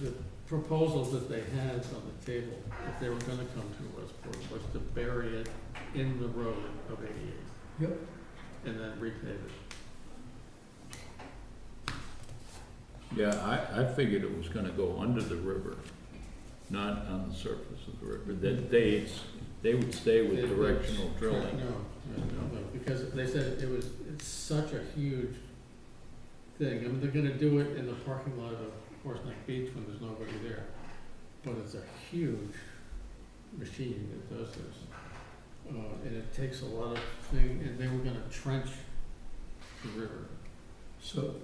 the proposals that they had on the table, if they were gonna come to Westport, was to bury it in the road of 88. Yep. And then repave it. Yeah, I figured it was gonna go under the river, not on the surface of the river. That they would stay with directional drilling. No, because they said it's such a huge thing. I mean, they're gonna do it in the parking lot of Horse Neck Beach when there's nobody there. But it's a huge machine that does this. And it takes a lot of thing, and they were gonna trench the river. So,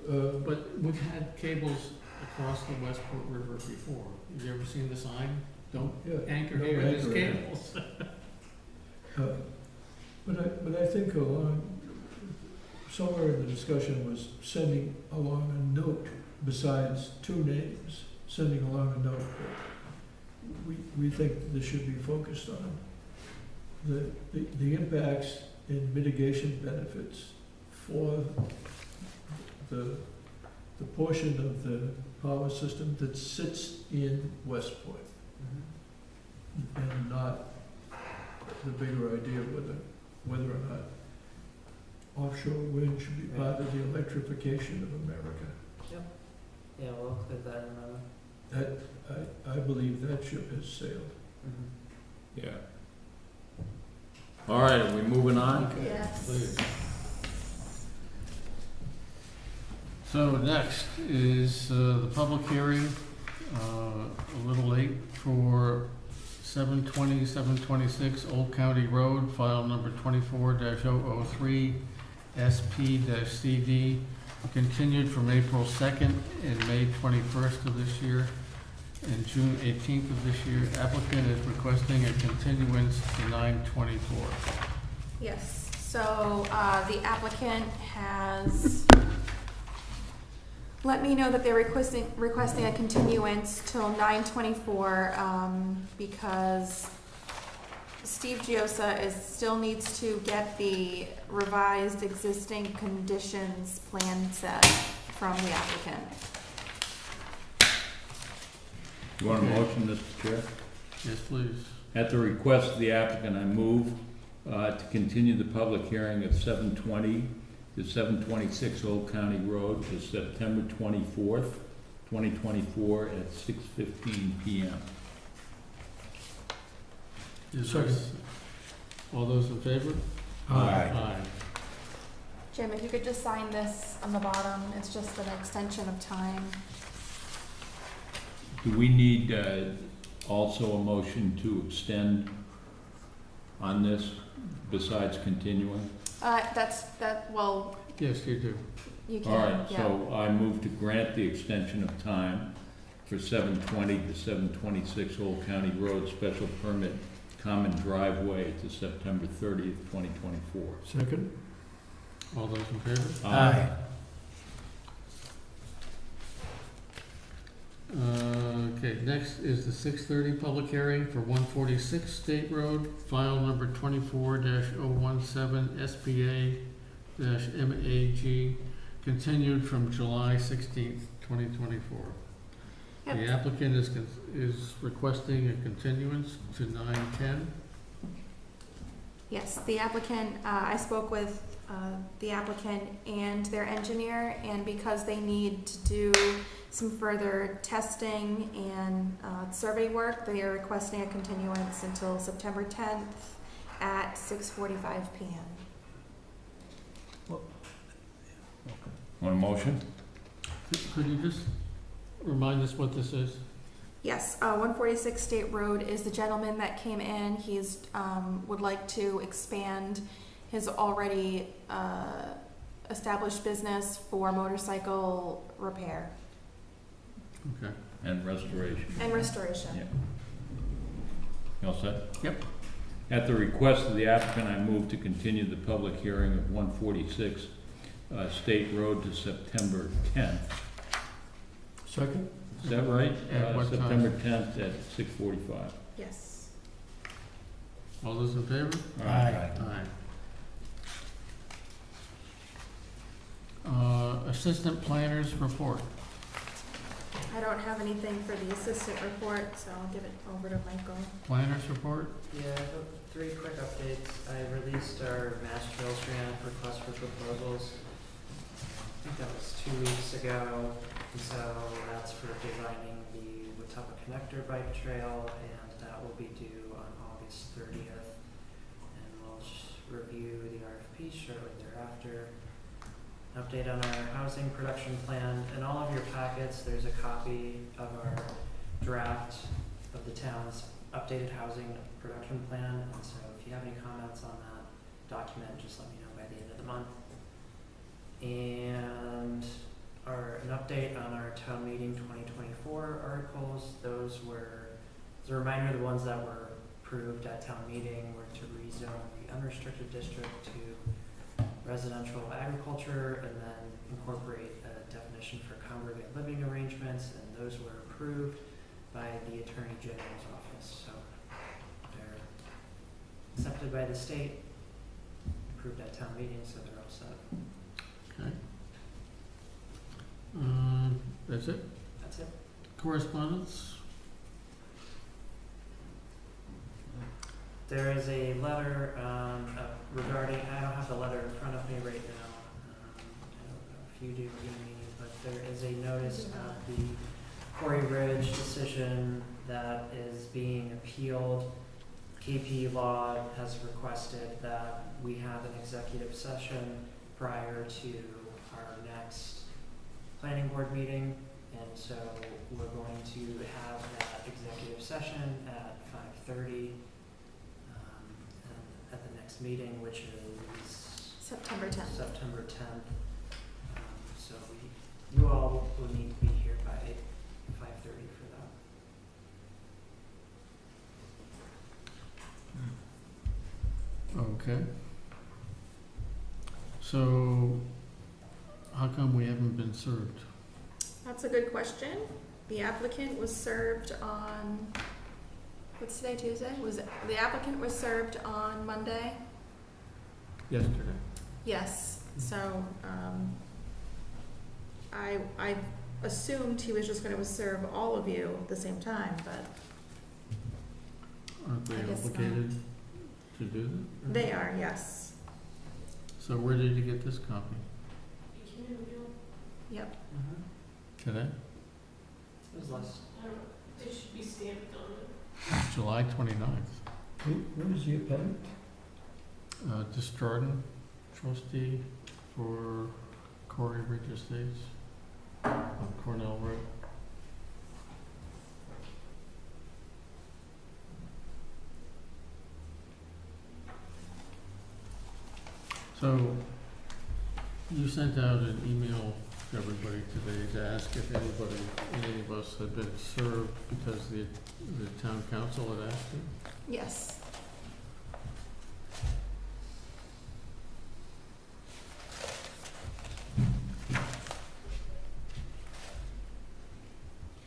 But we've had cables across the Westport River before. Have you ever seen the sign? Don't yeah. anchor no here, there's anchor in it. cables. But I think somewhere in the discussion was sending along a note besides 2 names, sending along a note that we think this should be focused on. The impacts and mitigation benefits for the portion of the power system that sits in Westport, and not the bigger idea whether or not offshore wind should be part of the electrification of America. Yeah, we'll include that in the. I believe that ship has sailed. Yeah. All right, are we moving on? Okay, Yes. please. So next is the public hearing, a little late for 720, 726 Old County Road, file number 24-003, SP-CD, continued from April 2nd and May 21st of this year and June 18th of this year. Applicant is requesting a continuance to 9/24. Yes, so the applicant has let me know that they're requesting a continuance till 9/24 because Steve Giosa still needs to get the revised existing conditions plan set from the applicant. You want a motion, Mr. Chair? Yes, please. At the request of the applicant, I move to continue the public hearing of 720 to 726 Old County Road to September 24th, 2024 at 6:15 p.m. All those in favor? Aye. Jim, if you could just sign this on the bottom, it's just an extension of time. Do we need also a motion to extend on this besides continuing? Well, Yes, you do. you can, All right, yeah. so I move to grant the extension of time for 720 to 726 Old County Road special permit common driveway to September 30th, 2024. Second? All those in favor? Aye. Okay, next is the 6:30 public hearing for 146 State Road, file number 24-017 SPA-MAG, continued from July 16th, 2024. Yep. The applicant is requesting a continuance to 9/10. Yes, the applicant, I spoke with the applicant and their engineer, and because they need to do some further testing and survey work, they are requesting a continuance until September 10th at 6:45 PM. Want a motion? Could you just remind us what this is? Yes, 146 State Road is the gentleman that came in. He's would like to expand his already established business for motorcycle repair Okay. And restoration. and restoration. Yeah. You all set? Yep. At the request of the applicant, I move to continue the public hearing of 146 State Road to September 10th. Second? Is that right? At what time? September 10th at 6:45. Yes. All those in favor? Aye. Aye. Assistant planners report. I don't have anything for the assistant report, so I'll give it over to Michael. Planners report? Yeah, three quick updates. I released our Mass Trails grant request for proposals. I think that was 2 weeks ago. And so that's for designing the Watuppa Connector Bike Trail, and that will be due on August 30th. And we'll review the RFP shortly thereafter. Update on our housing production plan. In all of your packets, there's a copy of our draft of the town's updated housing production plan. And so if you have any comments on that document, just let me know by the end of the month. And an update on our town meeting 2024 articles. Those were, as a reminder, the ones that were approved at town meeting were to rezone the unrestricted district to residential agriculture and then incorporate a definition for congregate living arrangements, and those were approved by the Attorney General's office. So they're accepted by the state, approved at town meeting, so they're all set. Okay. That's it? That's it. Correspondence? There is a letter regarding, I don't have the letter in front of me right now. I don't know if you do, Amy, but there is a notice of the Quarry Ridge decision that is being appealed. KP Law has requested that we have an executive session prior to our next planning board meeting. And so we're going to have that executive session at 5:30. At the next meeting, which is September 10th. September 10th. So you all will need to be here by 5:30 for that. Okay. So, how come we haven't been served? That's a good question. The applicant was served on, what's today, Tuesday? The applicant was served on Monday? Yesterday. Yes, so, I assumed he was just gonna serve all of you at the same time, but Aren't they I guess not. obligated to do that? they are, yes. So where did you get this copy? Yep. Today? It was less. It should be stamped on it. July 29th. What is the appendix? Dis Jordan, trustee for Quarry Ridge Estates on Cornell Road. So, you sent out an email to everybody today to ask if any of us had been served because the town council had asked you? Yes.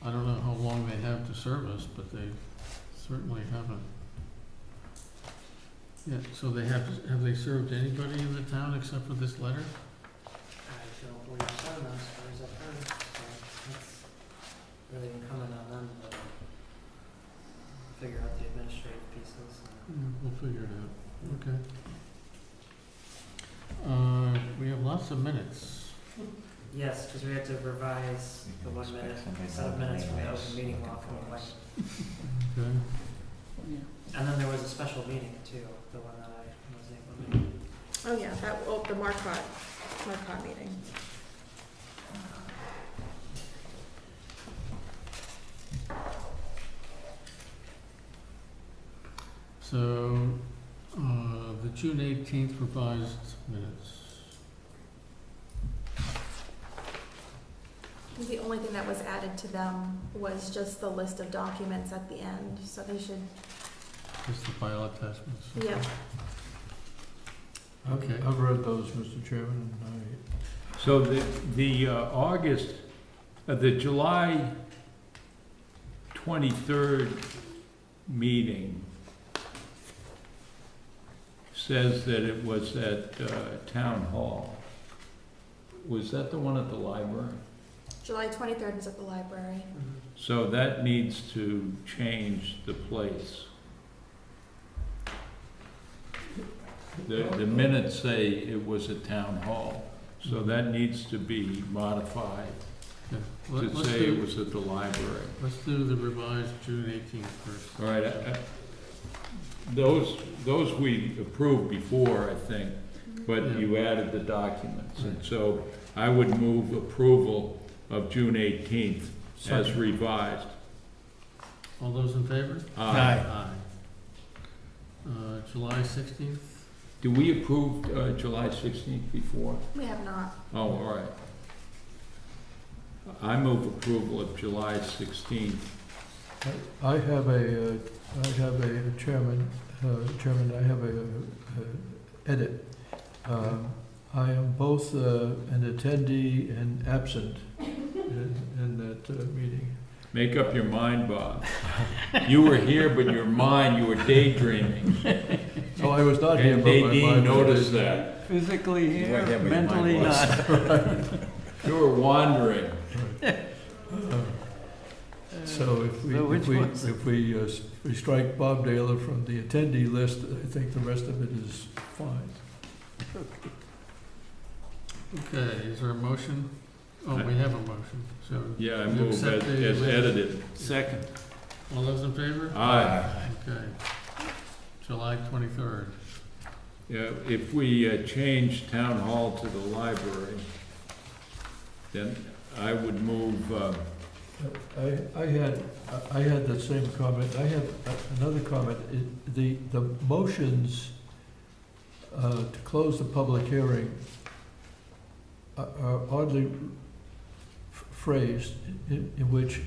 I don't know. service, but they certainly haven't. Yeah, so have they served anybody in the town except for this letter? I don't believe so, not as far as I've heard, so that's really incumbent on them to figure out the administrative pieces. We'll figure it out, okay. We have lots of minutes. Yes, because we had to revise the 1 minute, set of minutes from the open meeting law from the election. Okay. And then there was a special meeting too, the one that I wasn't able to make. Oh, yeah, the Marquardt meeting. So, the June 18th revised minutes. The only thing that was added to them was just the list of documents at the end, so they should, Just the file attachments. yeah. Okay. I've read those, Mr. Chairman, and So the August, the July 23rd meeting says that it was at Town Hall. Was that the one at the library? July 23rd was at the library. So that needs to change the place. The minutes say it was at Town Hall, so that needs to be modified Okay. to Let's say it do, was at the library. let's do the revised June 18th first. All right, those we approved before, I think, but Yeah. you added the documents. And so I would move approval of June 18th as Second. revised. All those in favor? Aye. July 16th? Do we approve July 16th before? We have not. Oh, all right. I move approval of July 16th. I have a chairman, I have a edit. I am both an attendee and absent in that meeting. Make up your mind, Bob. You were here, but your mind, you were daydreaming. Oh, I was not here, And but my Nadine mind was noticed there. that. Physically You weren't here, here, but your mind mentally was. not. You were wandering. So if we strike Bob Daler from the attendee list, I think the rest of it is fine. Okay, is there a motion? Oh, we have a motion, so. Yeah, I you move accept the as edited. Second. All those in favor? Aye. Okay. July 23rd. Yeah, if we change Town Hall to the library, then I would move, I had that same comment. I had another comment. The motions to close the public hearing are oddly phrased, in which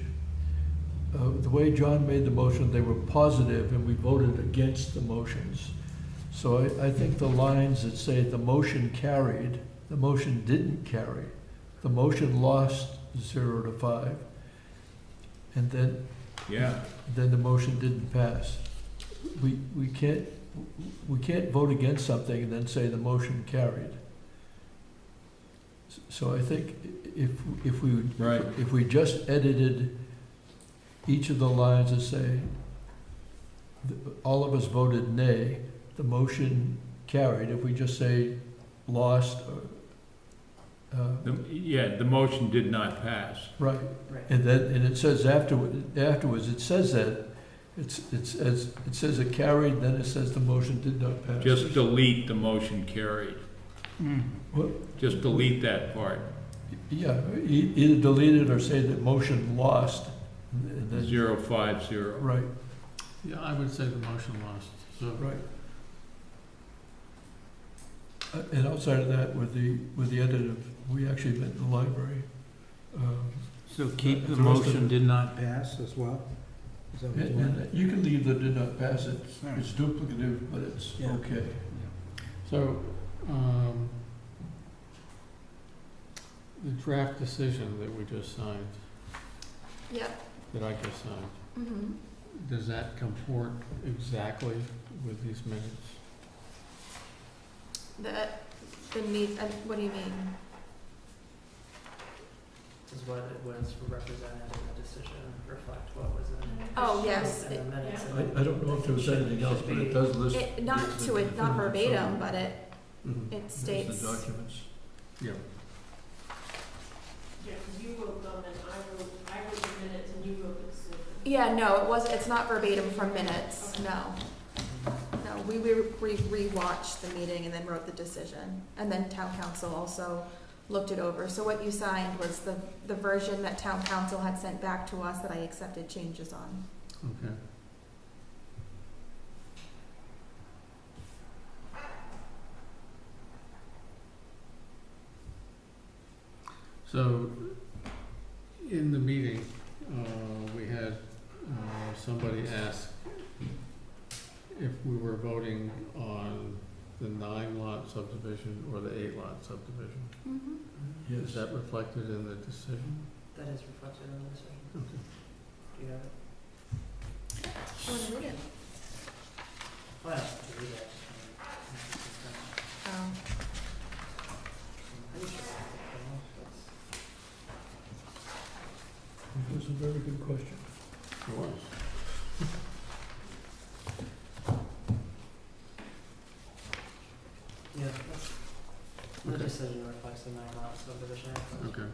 the way John made the motion, they were positive and we voted against the motions. So I think the lines that say the motion carried, the motion didn't carry. The motion lost 0 to 5. And then yeah, the motion didn't pass. We can't vote against something and then say the motion carried. So I think right. if we just edited each of the lines and say all of us voted nay, the motion carried. If we just say lost, Yeah, the motion did not pass. right. Right. And it says afterwards, it says that, it says it carried, then it says the motion did not pass. Just delete the motion carried. Well, Just delete that part. yeah, either delete it or say that motion lost. And then- 050. Right, Yeah, I would say the motion lost, so. right. And outside of that, with the edit of, we actually met in the library. So keep the The rest of motion it- did not pass as well? Is that what you want? And you can leave the did not pass, it's duplicative, but it's Yeah. okay. So, the draft decision that we just signed, Yep. that I just signed, Mm-hmm. Does that comport exactly with these minutes? What do you mean? Does what it was represented in the decision reflect what was in Oh, yes. in the minutes? I don't know if there was anything else, but it does list. Not to it, not verbatim, but it Mhm. states. The documents. Yeah. Yeah, because you wrote them and I wrote the minutes and you wrote the decision. Yeah, no, it's not verbatim from minutes, no. No, we rewatched the meeting and then wrote the decision. And then town council also looked it over. So what you signed was the version that town council had sent back to us that I accepted changes on. Okay. So, in the meeting, we had somebody ask if we were voting on the 9-lot subdivision or the 8-lot subdivision. Mm-hmm. Is that reflected in the decision? That is reflected in the decision. Okay. Do you have it? You want to read it? Well, I have to read it. Oh. I'm pretty sure I have it. It was a very good question. It was. Yeah, that's, the Okay. decision reflects the 9-lot subdivision. Okay.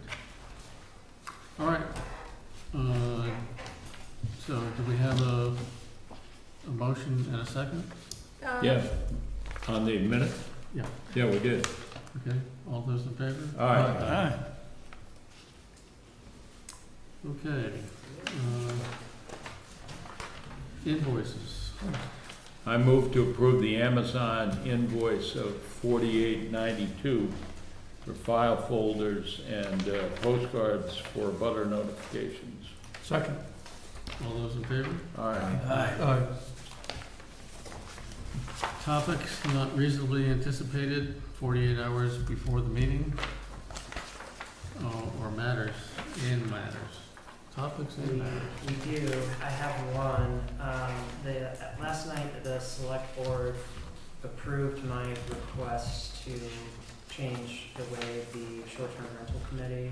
All right. So do we have a motion and a second? Yes, on the minute? Yeah. Yeah, we did. Okay, all those in favor? All right. Okay. Invoices. I move to approve the Amazon invoice of $48.92 for file folders and postcards for butter notifications. Second. All those in favor? All right. Aye. Topics not reasonably anticipated 48 hours before the meeting, or matters in matters. Topics and matters. We do. I have one. Last night, the select board approved my request to change the way the short-term rental committee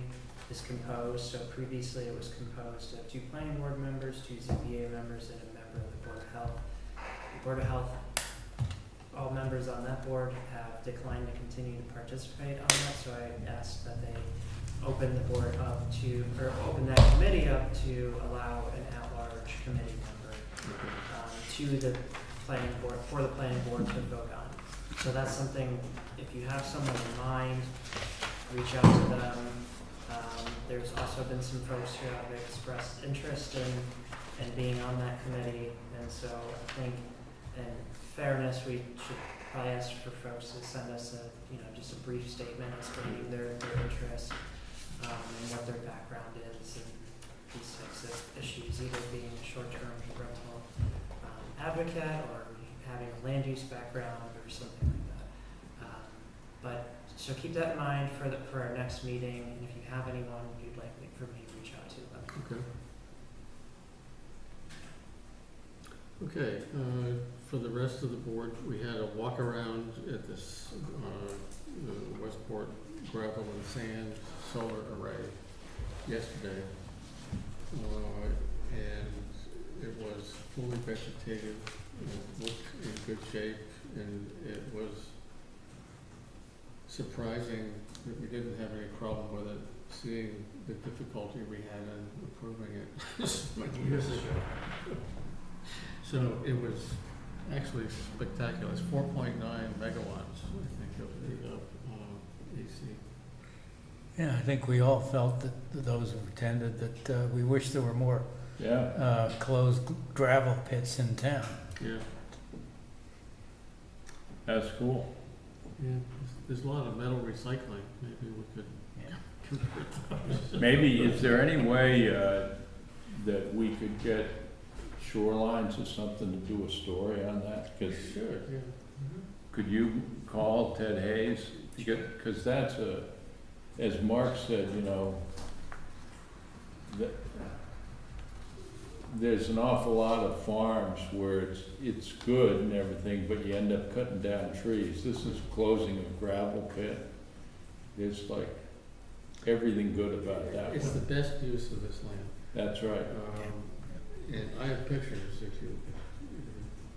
is composed. So previously, it was composed of 2 planning board members, 2 ZBA members, and a member of the Board of Health. The Board of Health, all members on that board have declined to continue to participate on that, so I asked that they open the board up to, or open that committee up to allow an at-large committee member to the planning board, for the planning board to vote on. So that's something, if you have someone in mind, reach out to them. There's also been some folks who have expressed interest in being on that committee, and so I think in fairness, we should probably ask for folks to send us just a brief statement explaining their interest, and what their background is, and these types of issues, either being a short-term rental advocate or having a land use background or something like that. So keep that in mind for our next meeting, and if you have anyone you'd like for me to reach out to them. Okay. Okay, for the rest of the board, we had a walk around at this Westport gravel and sand solar array yesterday. And it was fully vegetated, it looked in good shape, and it was surprising that we didn't have any problem with it, seeing the difficulty we had in approving it so many years ago. So it was actually spectacular. It's 4.9 megawatts, I think, of the AC. Yeah, I think we all felt that those who attended, that we wish there were more closed gravel pits in town. Yeah. That's cool. Yeah, there's a lot of metal recycling. Maybe we could convert those. Maybe, is there any way that we could get Shorelines or something to do a story on that? Cause Sure, yeah. could you call Ted Hayes? Because that's as Mark said, that there's an awful lot of farms where it's good and everything, but you end up cutting down trees. This is closing a gravel pit. There's like everything good about that It's the one. best use of this land. That's right. And I have pictures if you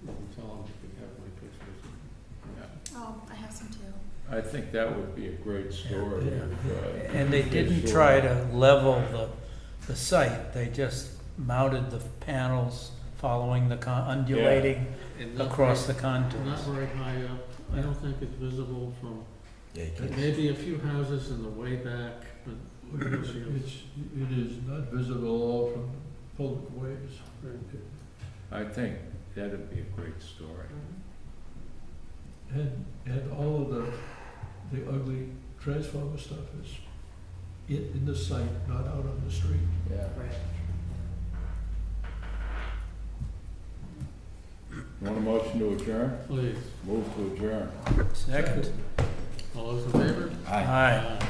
can tell them if you have my pictures. Oh, I have some too. I think that would be a great story. Yeah. if, And they if didn't saw try it. to level the site, they just mounted the panels following the undulating And not across the very- contours. Not very high up. I don't think it's visible from, Yeah, you can't. maybe a few houses in the way back, but It is not visible all from public ways. I think that'd be a great story. And all of the ugly transformer stuff is in the site, not out on the street. Yeah. Right. You want a motion to adjourn? please, Move to adjourn. Second. all those in favor? Aye. Aye.